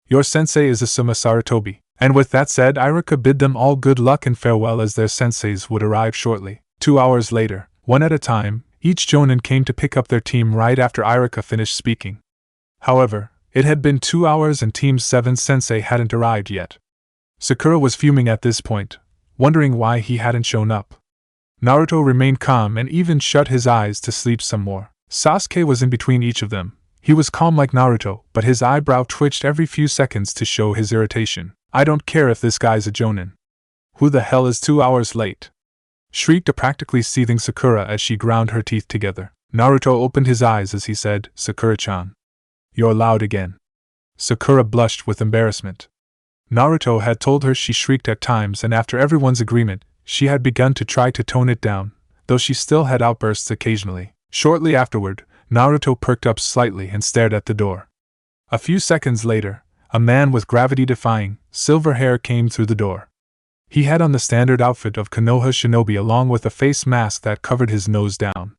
"Your sensei is Asuma Sarutobi." And with that said, Iruka bid them all good luck and farewell as their senseis would arrive shortly. 2 hours later, one at a time, each Jonin came to pick up their team right after Iruka finished speaking. However, it had been 2 hours and Team 7's sensei hadn't arrived yet. Sakura was fuming at this point, wondering why he hadn't shown up. Naruto remained calm and even shut his eyes to sleep some more. Sasuke was in between each of them. He was calm like Naruto, but his eyebrow twitched every few seconds to show his irritation. "I don't care if this guy's a Jonin. Who the hell is 2 hours late?" shrieked a practically seething Sakura as she ground her teeth together. Naruto opened his eyes as he said, "Sakura-chan. You're loud again." Sakura blushed with embarrassment. Naruto had told her she shrieked at times, and after everyone's agreement, she had begun to try to tone it down, though she still had outbursts occasionally. Shortly afterward, Naruto perked up slightly and stared at the door. A few seconds later, a man with gravity-defying, silver hair came through the door. He had on the standard outfit of Konoha shinobi along with a face mask that covered his nose down.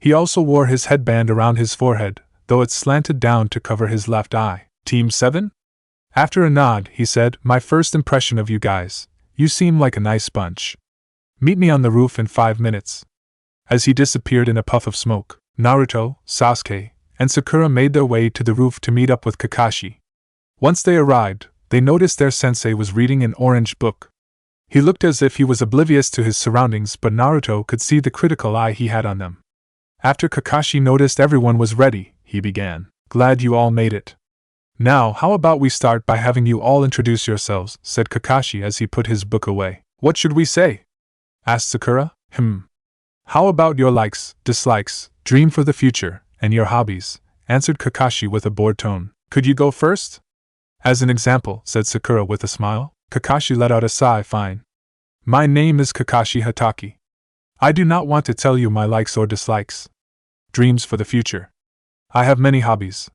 He also wore his headband around his forehead, though it slanted down to cover his left eye. "Team 7? After a nod, he said, "My first impression of you guys. You seem like a nice bunch. Meet me on the roof in 5 minutes." As he disappeared in a puff of smoke, Naruto, Sasuke, and Sakura made their way to the roof to meet up with Kakashi. Once they arrived, they noticed their sensei was reading an orange book. He looked as if he was oblivious to his surroundings, but Naruto could see the critical eye he had on them. After Kakashi noticed everyone was ready, he began. "Glad you all made it. Now, how about we start by having you all introduce yourselves," said Kakashi as he put his book away. "What should we say?" asked Sakura. How about your likes, dislikes, dream for the future, and your hobbies?" answered Kakashi with a bored tone. "Could you go first?" "As an example," said Sakura with a smile. Kakashi let out a sigh. "Fine. My name is Kakashi Hatake. I do not want to tell you my likes or dislikes. Dreams for the future. I have many hobbies,"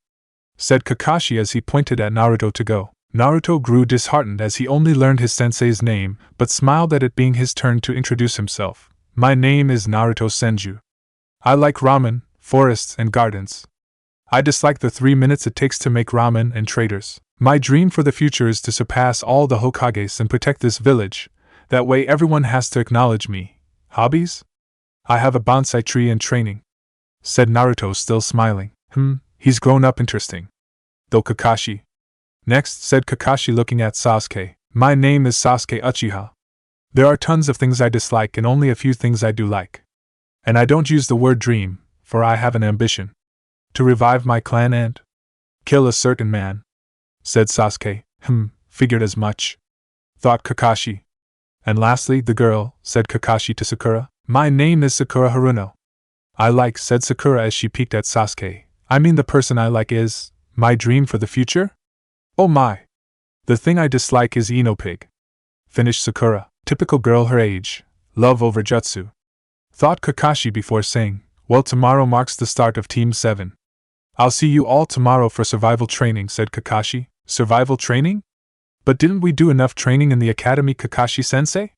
said Kakashi as he pointed at Naruto to go. Naruto grew disheartened as he only learned his sensei's name, but smiled at it being his turn to introduce himself. "My name is Naruto Senju. I like ramen, forests, and gardens. I dislike the 3 minutes it takes to make ramen and traders. My dream for the future is to surpass all the Hokages and protect this village. That way everyone has to acknowledge me. Hobbies? I have a bonsai tree in training," said Naruto, still smiling. He's grown up interesting. Though Kakashi. "Next," said Kakashi looking at Sasuke. "My name is Sasuke Uchiha. There are tons of things I dislike and only a few things I do like. And I don't use the word dream, for I have an ambition. To revive my clan and kill a certain man," said Sasuke. Figured as much," thought Kakashi. "And lastly, the girl," said Kakashi to Sakura. "My name is Sakura Haruno. I like," said Sakura as she peeked at Sasuke. "I mean the person I like is my dream for the future? Oh my! The thing I dislike is Ino Pig," finished Sakura. Typical girl her age. Love over jutsu, thought Kakashi before saying, "Well, tomorrow marks the start of Team 7. I'll see you all tomorrow for survival training," said Kakashi. "Survival training? But didn't we do enough training in the academy, Kakashi-sensei?"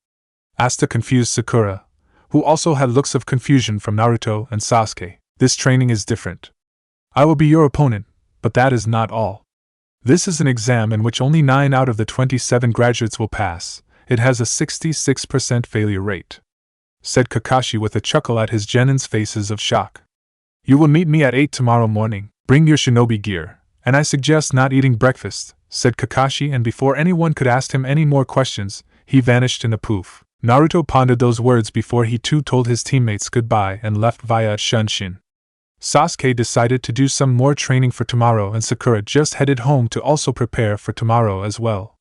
asked a confused Sakura, who also had looks of confusion from Naruto and Sasuke. "This training is different. I will be your opponent, but that is not all. This is an exam in which only 9 out of the 27 graduates will pass. It has a 66% failure rate," said Kakashi with a chuckle at his Jenin's faces of shock. "You will meet me at 8 tomorrow morning. Bring your shinobi gear, and I suggest not eating breakfast," said Kakashi, and before anyone could ask him any more questions, he vanished in a poof. Naruto pondered those words before he too told his teammates goodbye and left via Shunshin. Sasuke decided to do some more training for tomorrow, and Sakura just headed home to also prepare for tomorrow as well.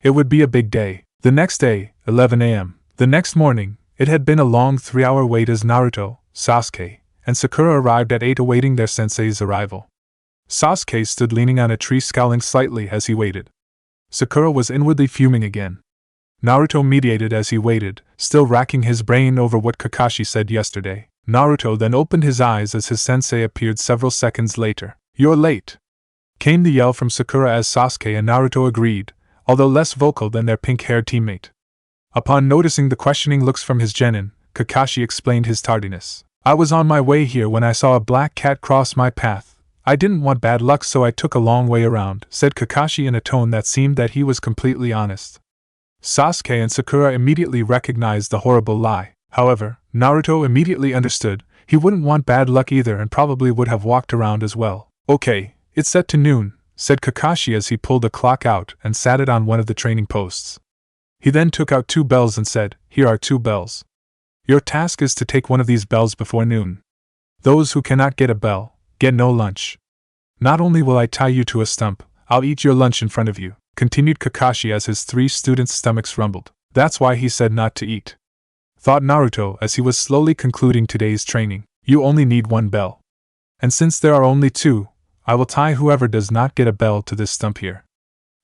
It would be a big day. The next day, 11 a.m. The next morning, it had been a long 3-hour wait as Naruto, Sasuke, and Sakura arrived at 8 awaiting their sensei's arrival. Sasuke stood leaning on a tree scowling slightly as he waited. Sakura was inwardly fuming again. Naruto mediated as he waited, still racking his brain over what Kakashi said yesterday. Naruto then opened his eyes as his sensei appeared several seconds later. "You're late," came the yell from Sakura as Sasuke and Naruto agreed, although less vocal than their pink-haired teammate. Upon noticing the questioning looks from his Jenin, Kakashi explained his tardiness. "I was on my way here when I saw a black cat cross my path. I didn't want bad luck, so I took a long way around," said Kakashi in a tone that seemed that he was completely honest. Sasuke and Sakura immediately recognized the horrible lie. However, Naruto immediately understood he wouldn't want bad luck either and probably would have walked around as well. "Okay, it's set to noon," said Kakashi as he pulled a clock out and sat it on one of the training posts. He then took out 2 bells and said, "Here are 2 bells. Your task is to take one of these bells before noon. Those who cannot get a bell, get no lunch. Not only will I tie you to a stump, I'll eat your lunch in front of you," continued Kakashi as his 3 students' stomachs rumbled. "That's why he said not to eat," thought Naruto as he was slowly concluding today's training. You only need one bell. And since there are only two, I will tie whoever does not get a bell to this stump here.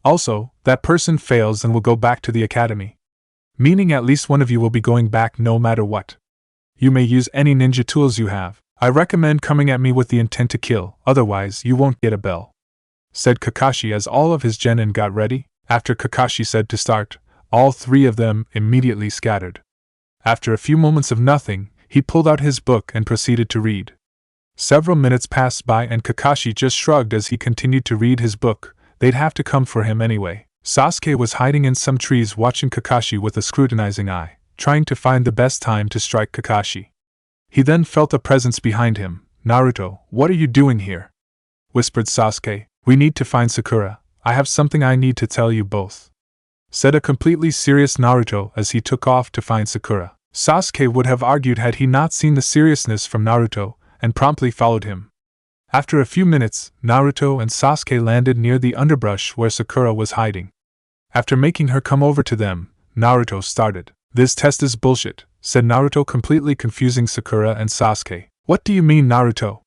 Also, that person fails and will go back to the academy. Meaning at least one of you will be going back no matter what. You may use any ninja tools you have. I recommend coming at me with the intent to kill, otherwise you won't get a bell," said Kakashi as all of his genin got ready. After Kakashi said to start, all three of them immediately scattered. After a few moments of nothing, he pulled out his book and proceeded to read. Several minutes passed by and Kakashi just shrugged as he continued to read his book. They'd have to come for him anyway. Sasuke was hiding in some trees watching Kakashi with a scrutinizing eye, trying to find the best time to strike Kakashi. He then felt a presence behind him. "Naruto, what are you doing here?" whispered Sasuke. "We need to find Sakura. I have something I need to tell you both," said a completely serious Naruto as he took off to find Sakura. Sasuke would have argued had he not seen the seriousness from Naruto, and promptly followed him. After a few minutes, Naruto and Sasuke landed near the underbrush where Sakura was hiding. After making her come over to them, Naruto started. "This test is bullshit," said Naruto, completely confusing Sakura and Sasuke. "What do you mean, Naruto?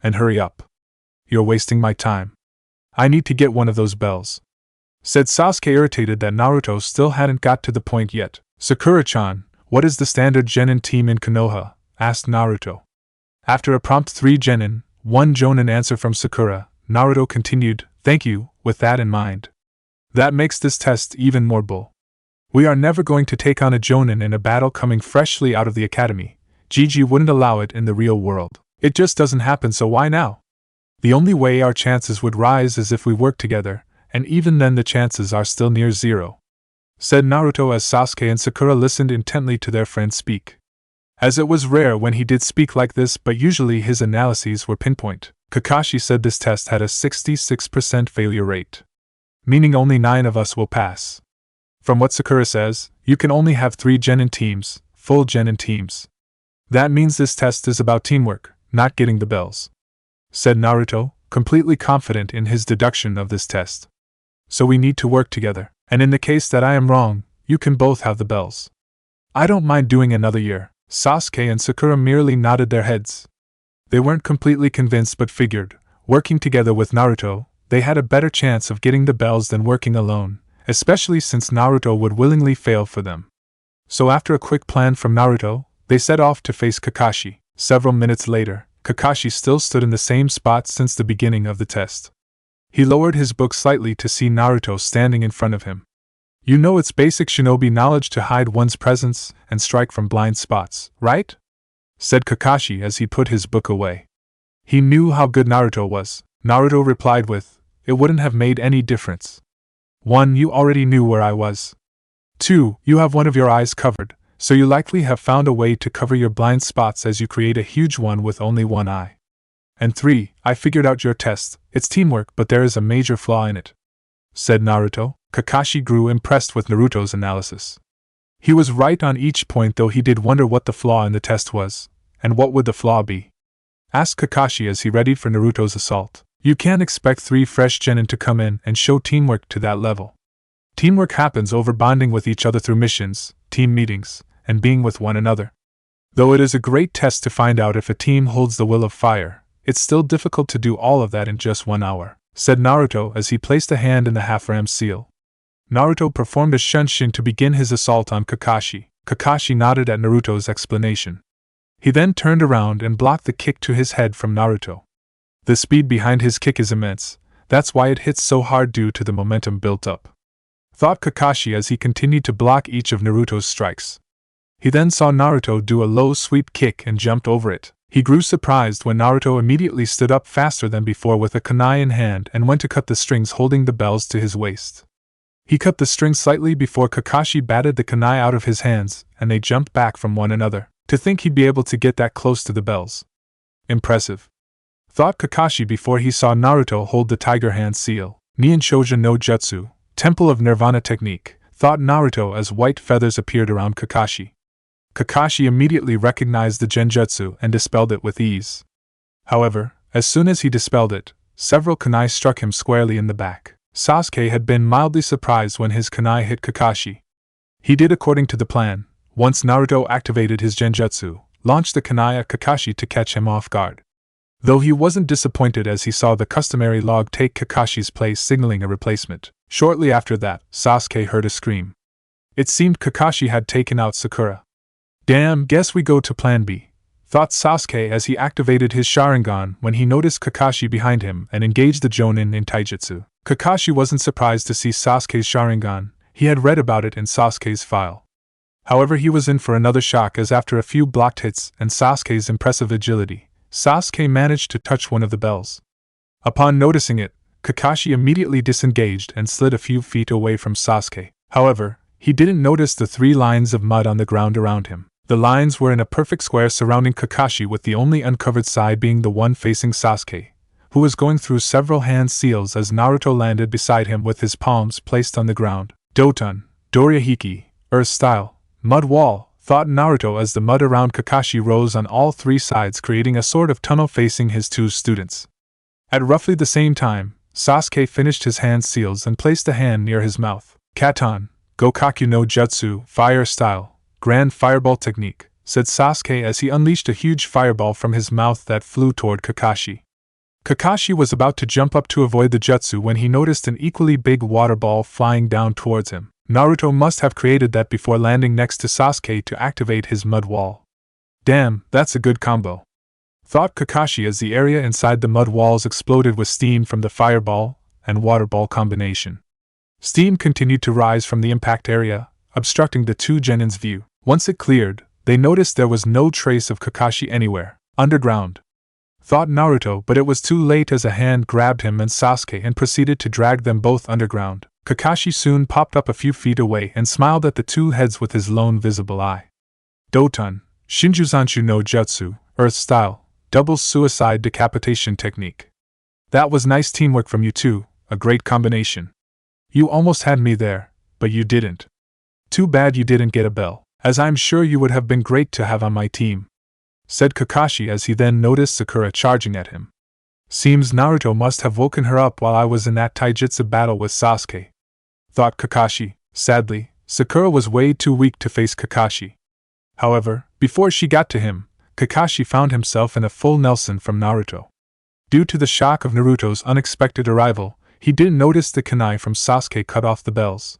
And hurry up. You're wasting my time. I need to get one of those bells," said Sasuke, irritated that Naruto still hadn't got to the point yet. "Sakura-chan, what is the standard genin team in Konoha?" asked Naruto. After a prompt 3 genin, 1 jonin answer from Sakura, Naruto continued, "Thank you, with that in mind. That makes this test even more bull. We are never going to take on a jonin in a battle coming freshly out of the academy. Gigi wouldn't allow it in the real world. It just doesn't happen, so why now? The only way our chances would rise is if we work together, and even then the chances are still near zero," said Naruto as Sasuke and Sakura listened intently to their friend speak. As it was rare when he did speak like this, but usually his analyses were pinpoint. Kakashi said this test had a 66% failure rate, meaning only 9 of us will pass. From what Sakura says, you can only have 3 genin teams, full genin teams. That means this test is about teamwork, not getting the bells, said Naruto, completely confident in his deduction of this test. So we need to work together, and in the case that I am wrong, you can both have the bells. I don't mind doing another year. Sasuke and Sakura merely nodded their heads. They weren't completely convinced but figured, working together with Naruto, they had a better chance of getting the bells than working alone, especially since Naruto would willingly fail for them. So after a quick plan from Naruto, they set off to face Kakashi. Several minutes later, Kakashi still stood in the same spot since the beginning of the test. He lowered his book slightly to see Naruto standing in front of him. "You know it's basic shinobi knowledge to hide one's presence and strike from blind spots, right?" said Kakashi as he put his book away. He knew how good Naruto was. Naruto replied with, "It wouldn't have made any difference. 1. You already knew where I was. 2. You have one of your eyes covered, so you likely have found a way to cover your blind spots as you create a huge one with only one eye. And 3. I figured out your test. It's teamwork, but there is a major flaw in it," said Naruto. Kakashi grew impressed with Naruto's analysis. He was right on each point, though he did wonder what the flaw in the test was. And what would the flaw be? Asked Kakashi as he readied for Naruto's assault. "You can't expect 3 fresh genin to come in and show teamwork to that level. Teamwork happens over bonding with each other through missions, team meetings, and being with one another. Though it is a great test to find out if a team holds the will of fire, it's still difficult to do all of that in just 1 hour," said Naruto as he placed a hand in the half-ram seal. Naruto performed a shunshin to begin his assault on Kakashi. Kakashi nodded at Naruto's explanation. He then turned around and blocked the kick to his head from Naruto. The speed behind his kick is immense, that's why it hits so hard due to the momentum built up, thought Kakashi as he continued to block each of Naruto's strikes. He then saw Naruto do a low sweep kick and jumped over it. He grew surprised when Naruto immediately stood up faster than before with a kunai in hand and went to cut the strings holding the bells to his waist. He cut the string slightly before Kakashi batted the kunai out of his hands, and they jumped back from one another. To think he'd be able to get that close to the bells. Impressive, thought Kakashi before he saw Naruto hold the tiger hand seal. Nien Shouja no Jutsu, Temple of Nirvana technique, thought Naruto as white feathers appeared around Kakashi. Kakashi immediately recognized the genjutsu and dispelled it with ease. However, as soon as he dispelled it, several kunai struck him squarely in the back. Sasuke had been mildly surprised when his kunai hit Kakashi. He did according to the plan, Once Naruto activated his genjutsu, launched the kunai at Kakashi to catch him off guard. Though he wasn't disappointed as he saw the customary log take Kakashi's place, signaling a replacement. Shortly after that, Sasuke heard a scream. It seemed Kakashi had taken out Sakura. Damn, guess we go to plan B, thought Sasuke as he activated his Sharingan when he noticed Kakashi behind him and engaged the Jonin in taijutsu. Kakashi wasn't surprised to see Sasuke's Sharingan, he had read about it in Sasuke's file. However, he was in for another shock as after a few blocked hits and Sasuke's impressive agility, Sasuke managed to touch one of the bells. Upon noticing it, Kakashi immediately disengaged and slid a few feet away from Sasuke. However, he didn't notice the 3 lines of mud on the ground around him. The lines were in a perfect square surrounding Kakashi, with the only uncovered side being the one facing Sasuke, who was going through several hand seals as Naruto landed beside him with his palms placed on the ground. Doton, Dorihiki, Earth style, mud wall, thought Naruto as the mud around Kakashi rose on all 3 sides, creating a sort of tunnel facing his 2 students. At roughly the same time, Sasuke finished his hand seals and placed a hand near his mouth. Katon, Gokaku no Jutsu, fire style, grand fireball technique, said Sasuke as he unleashed a huge fireball from his mouth that flew toward Kakashi. Kakashi was about to jump up to avoid the jutsu when he noticed an equally big water ball flying down towards him. Naruto must have created that before landing next to Sasuke to activate his mud wall. Damn, that's a good combo, thought Kakashi as the area inside the mud walls exploded with steam from the fireball and water ball combination. Steam continued to rise from the impact area, obstructing the 2 Genin's view. Once it cleared, they noticed there was no trace of Kakashi anywhere. Underground, thought Naruto, but it was too late as a hand grabbed him and Sasuke and proceeded to drag them both underground. Kakashi soon popped up a few feet away and smiled at the 2 heads with his lone visible eye. Doton, Shinjuzanshu no Jutsu, Earth style, double suicide decapitation technique. That was nice teamwork from you 2, a great combination. You almost had me there, but you didn't. Too bad you didn't get a bell, as I'm sure you would have been great to have on my team, said Kakashi as he then noticed Sakura charging at him. Seems Naruto must have woken her up while I was in that taijutsu battle with Sasuke, thought Kakashi. Sadly, Sakura was way too weak to face Kakashi. However, before she got to him, Kakashi found himself in a full Nelson from Naruto. Due to the shock of Naruto's unexpected arrival, he didn't notice the kunai from Sasuke cut off the bells.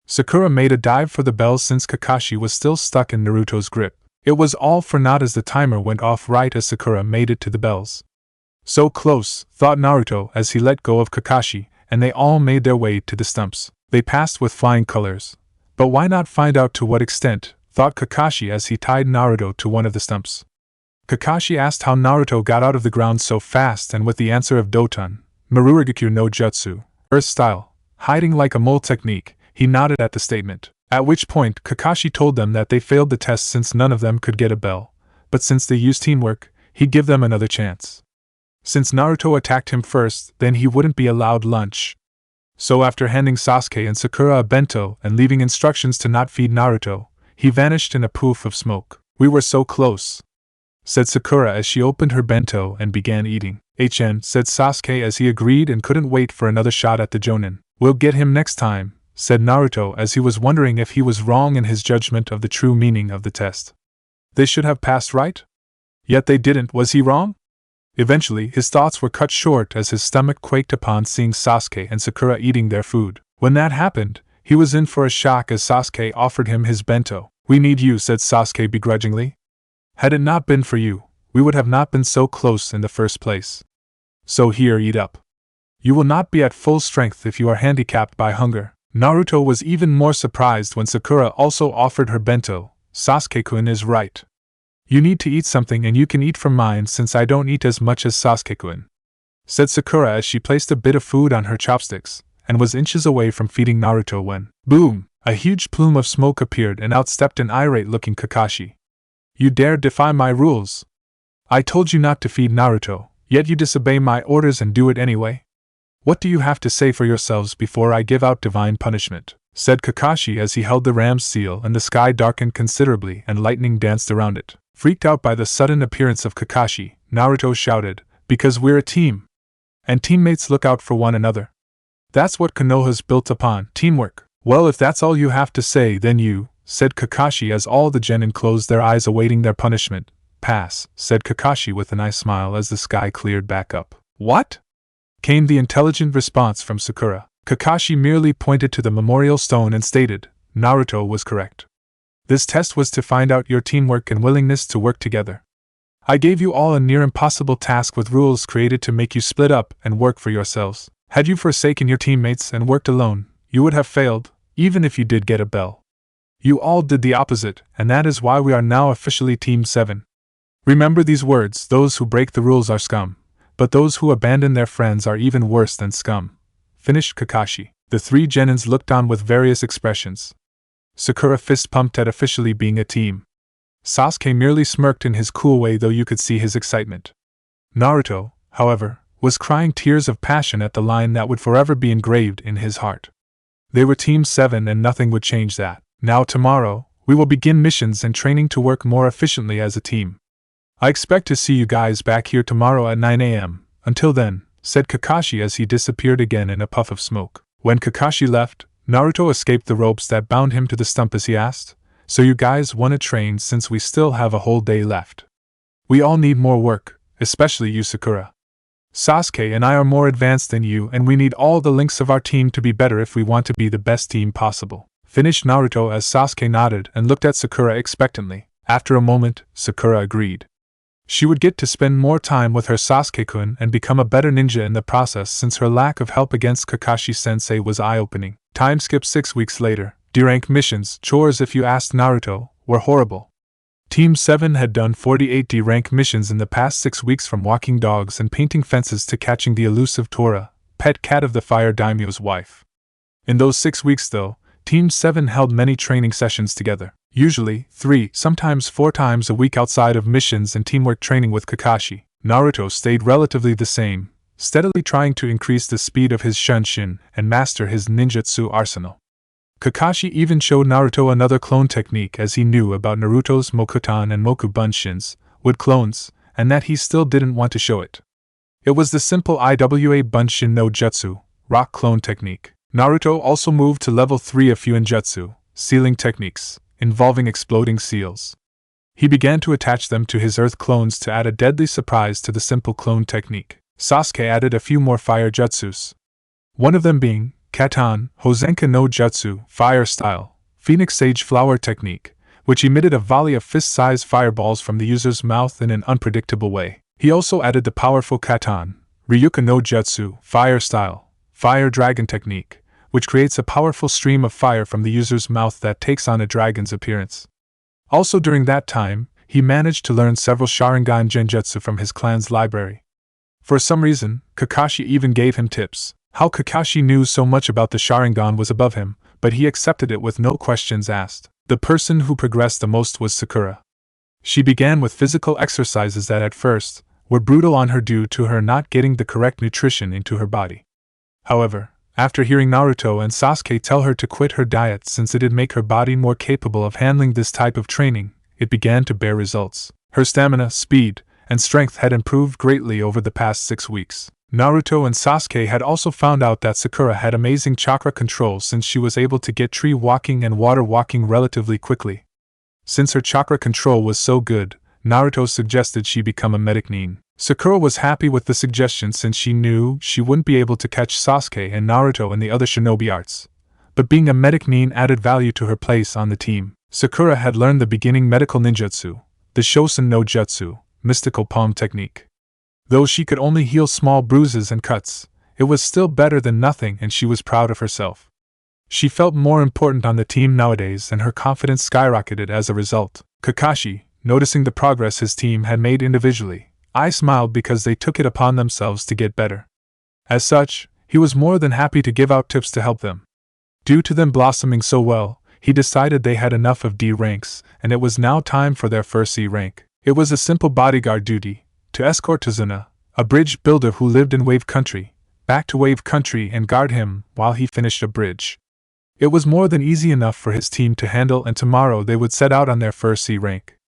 Sakura made a dive for the bells since Kakashi was still stuck in Naruto's grip. It was all for naught as the timer went off right as Sakura made it to the bells. So close, thought Naruto as he let go of Kakashi, and they all made their way to the stumps. They passed with flying colors. But why not find out to what extent, thought Kakashi as he tied Naruto to one of the stumps. Kakashi asked how Naruto got out of the ground so fast, and with the answer of Doton, Marurigakyu no Jutsu, Earth style, hiding like a mole technique, he nodded at the statement. At which point Kakashi told them that they failed the test since none of them could get a bell, but since they used teamwork, he'd give them another chance. Since Naruto attacked him first, then he wouldn't be allowed lunch. So after handing Sasuke and Sakura a bento and leaving instructions to not feed Naruto, he vanished in a poof of smoke. We were so close, said Sakura as she opened her bento and began eating. Said Sasuke as he agreed and couldn't wait for another shot at the Jonin. We'll get him next time, said Naruto as he was wondering if he was wrong in his judgment of the true meaning of the test. They should have passed, right? Yet they didn't. Was he wrong? Eventually, his thoughts were cut short as his stomach quaked upon seeing Sasuke and Sakura eating their food. When that happened, he was in for a shock as Sasuke offered him his bento. We need you, said Sasuke begrudgingly. Had it not been for you, we would have not been so close in the first place. So here, eat up. You will not be at full strength if you are handicapped by hunger. Naruto was even more surprised when Sakura also offered her bento. Sasuke-kun is right. You need to eat something and you can eat from mine since I don't eat as much as Sasuke-kun, said Sakura as she placed a bit of food on her chopsticks, and was inches away from feeding Naruto when, boom, a huge plume of smoke appeared and out stepped an irate-looking Kakashi. You dare defy my rules? I told you not to feed Naruto, yet you disobey my orders and do it anyway? What do you have to say for yourselves before I give out divine punishment? Said Kakashi as he held the ram's seal and the sky darkened considerably and lightning danced around it. Freaked out by the sudden appearance of Kakashi, Naruto shouted, because we're a team. And teammates look out for one another. That's what Konoha's built upon, teamwork. Well, if that's all you have to say, then you, said Kakashi as all the Jenin closed their eyes awaiting their punishment. Pass, said Kakashi with a nice smile as the sky cleared back up. What? Came the intelligent response from Sakura. Kakashi merely pointed to the memorial stone and stated, Naruto was correct. This test was to find out your teamwork and willingness to work together. I gave you all a near impossible task with rules created to make you split up and work for yourselves. Had you forsaken your teammates and worked alone, you would have failed, even if you did get a bell. You all did the opposite, and that is why we are now officially Team 7. Remember these words, those who break the rules are scum, but those who abandon their friends are even worse than scum. Finished Kakashi. The three Genins looked on with various expressions. Sakura fist pumped at officially being a team. Sasuke merely smirked in his cool way, though you could see his excitement. Naruto, however, was crying tears of passion at the line that would forever be engraved in his heart. They were Team 7 and nothing would change that. Now tomorrow, we will begin missions and training to work more efficiently as a team. I expect to see you guys back here tomorrow at 9 a.m. Until then, said Kakashi as he disappeared again in a puff of smoke. When Kakashi left, Naruto escaped the ropes that bound him to the stump as he asked, So you guys wanna train since we still have a whole day left? We all need more work, especially you Sakura. Sasuke and I are more advanced than you and we need all the links of our team to be better if we want to be the best team possible. Finished Naruto as Sasuke nodded and looked at Sakura expectantly. After a moment, Sakura agreed. She would get to spend more time with her Sasuke-kun and become a better ninja in the process since her lack of help against Kakashi-sensei was eye-opening. Time skip 6 weeks later. D-rank missions, chores if you asked Naruto, were horrible. Team 7 had done 48 D-rank missions in the past 6 weeks, from walking dogs and painting fences to catching the elusive Tora, pet cat of the fire daimyo's wife. In those 6 weeks though, Team 7 held many training sessions together, usually 3, sometimes 4 times a week outside of missions and teamwork training with Kakashi. Naruto stayed relatively the same, steadily trying to increase the speed of his shunshin and master his ninjutsu arsenal. Kakashi even showed Naruto another clone technique, as he knew about Naruto's Mokutan and Moku Bunshins, wood clones, and that he still didn't want to show it. It was the simple Iwa Bunshin no Jutsu, rock clone technique. Naruto also moved to level 3 of Fuinjutsu, sealing techniques, involving exploding seals. He began to attach them to his earth clones to add a deadly surprise to the simple clone technique. Sasuke added a few more fire jutsus. One of them being Katan, Hozenka no Jutsu, fire style, Phoenix Sage Flower technique, which emitted a volley of fist-sized fireballs from the user's mouth in an unpredictable way. He also added the powerful Katan, Ryuka no Jutsu, fire style, fire dragon technique, which creates a powerful stream of fire from the user's mouth that takes on a dragon's appearance. Also during that time, he managed to learn several Sharingan Genjutsu from his clan's library. For some reason, Kakashi even gave him tips. How Kakashi knew so much about the Sharingan was above him, but he accepted it with no questions asked. The person who progressed the most was Sakura. She began with physical exercises that at first were brutal on her due to her not getting the correct nutrition into her body. However, after hearing Naruto and Sasuke tell her to quit her diet since it'd make her body more capable of handling this type of training, it began to bear results. Her stamina, speed, and strength had improved greatly over the past 6 weeks. Naruto and Sasuke had also found out that Sakura had amazing chakra control since she was able to get tree walking and water walking relatively quickly. Since her chakra control was so good, Naruto suggested she become a medic nin. Sakura was happy with the suggestion since she knew she wouldn't be able to catch Sasuke and Naruto in the other shinobi arts, but being a medic nin added value to her place on the team. Sakura had learned the beginning medical ninjutsu, the Shosen no Jutsu, mystical palm technique. Though she could only heal small bruises and cuts, it was still better than nothing and she was proud of herself. She felt more important on the team nowadays and her confidence skyrocketed as a result. Kakashi, noticing the progress his team had made individually, I smiled because they took it upon themselves to get better. As such, he was more than happy to give out tips to help them. Due to them blossoming so well, he decided they had enough of D ranks and it was now time for their first C rank. It was a simple bodyguard duty, to escort Tazuna, a bridge builder who lived in Wave Country, back to Wave Country and guard him while he finished a bridge. It was more than easy enough for his team to handle and tomorrow they would set out on their first C rank.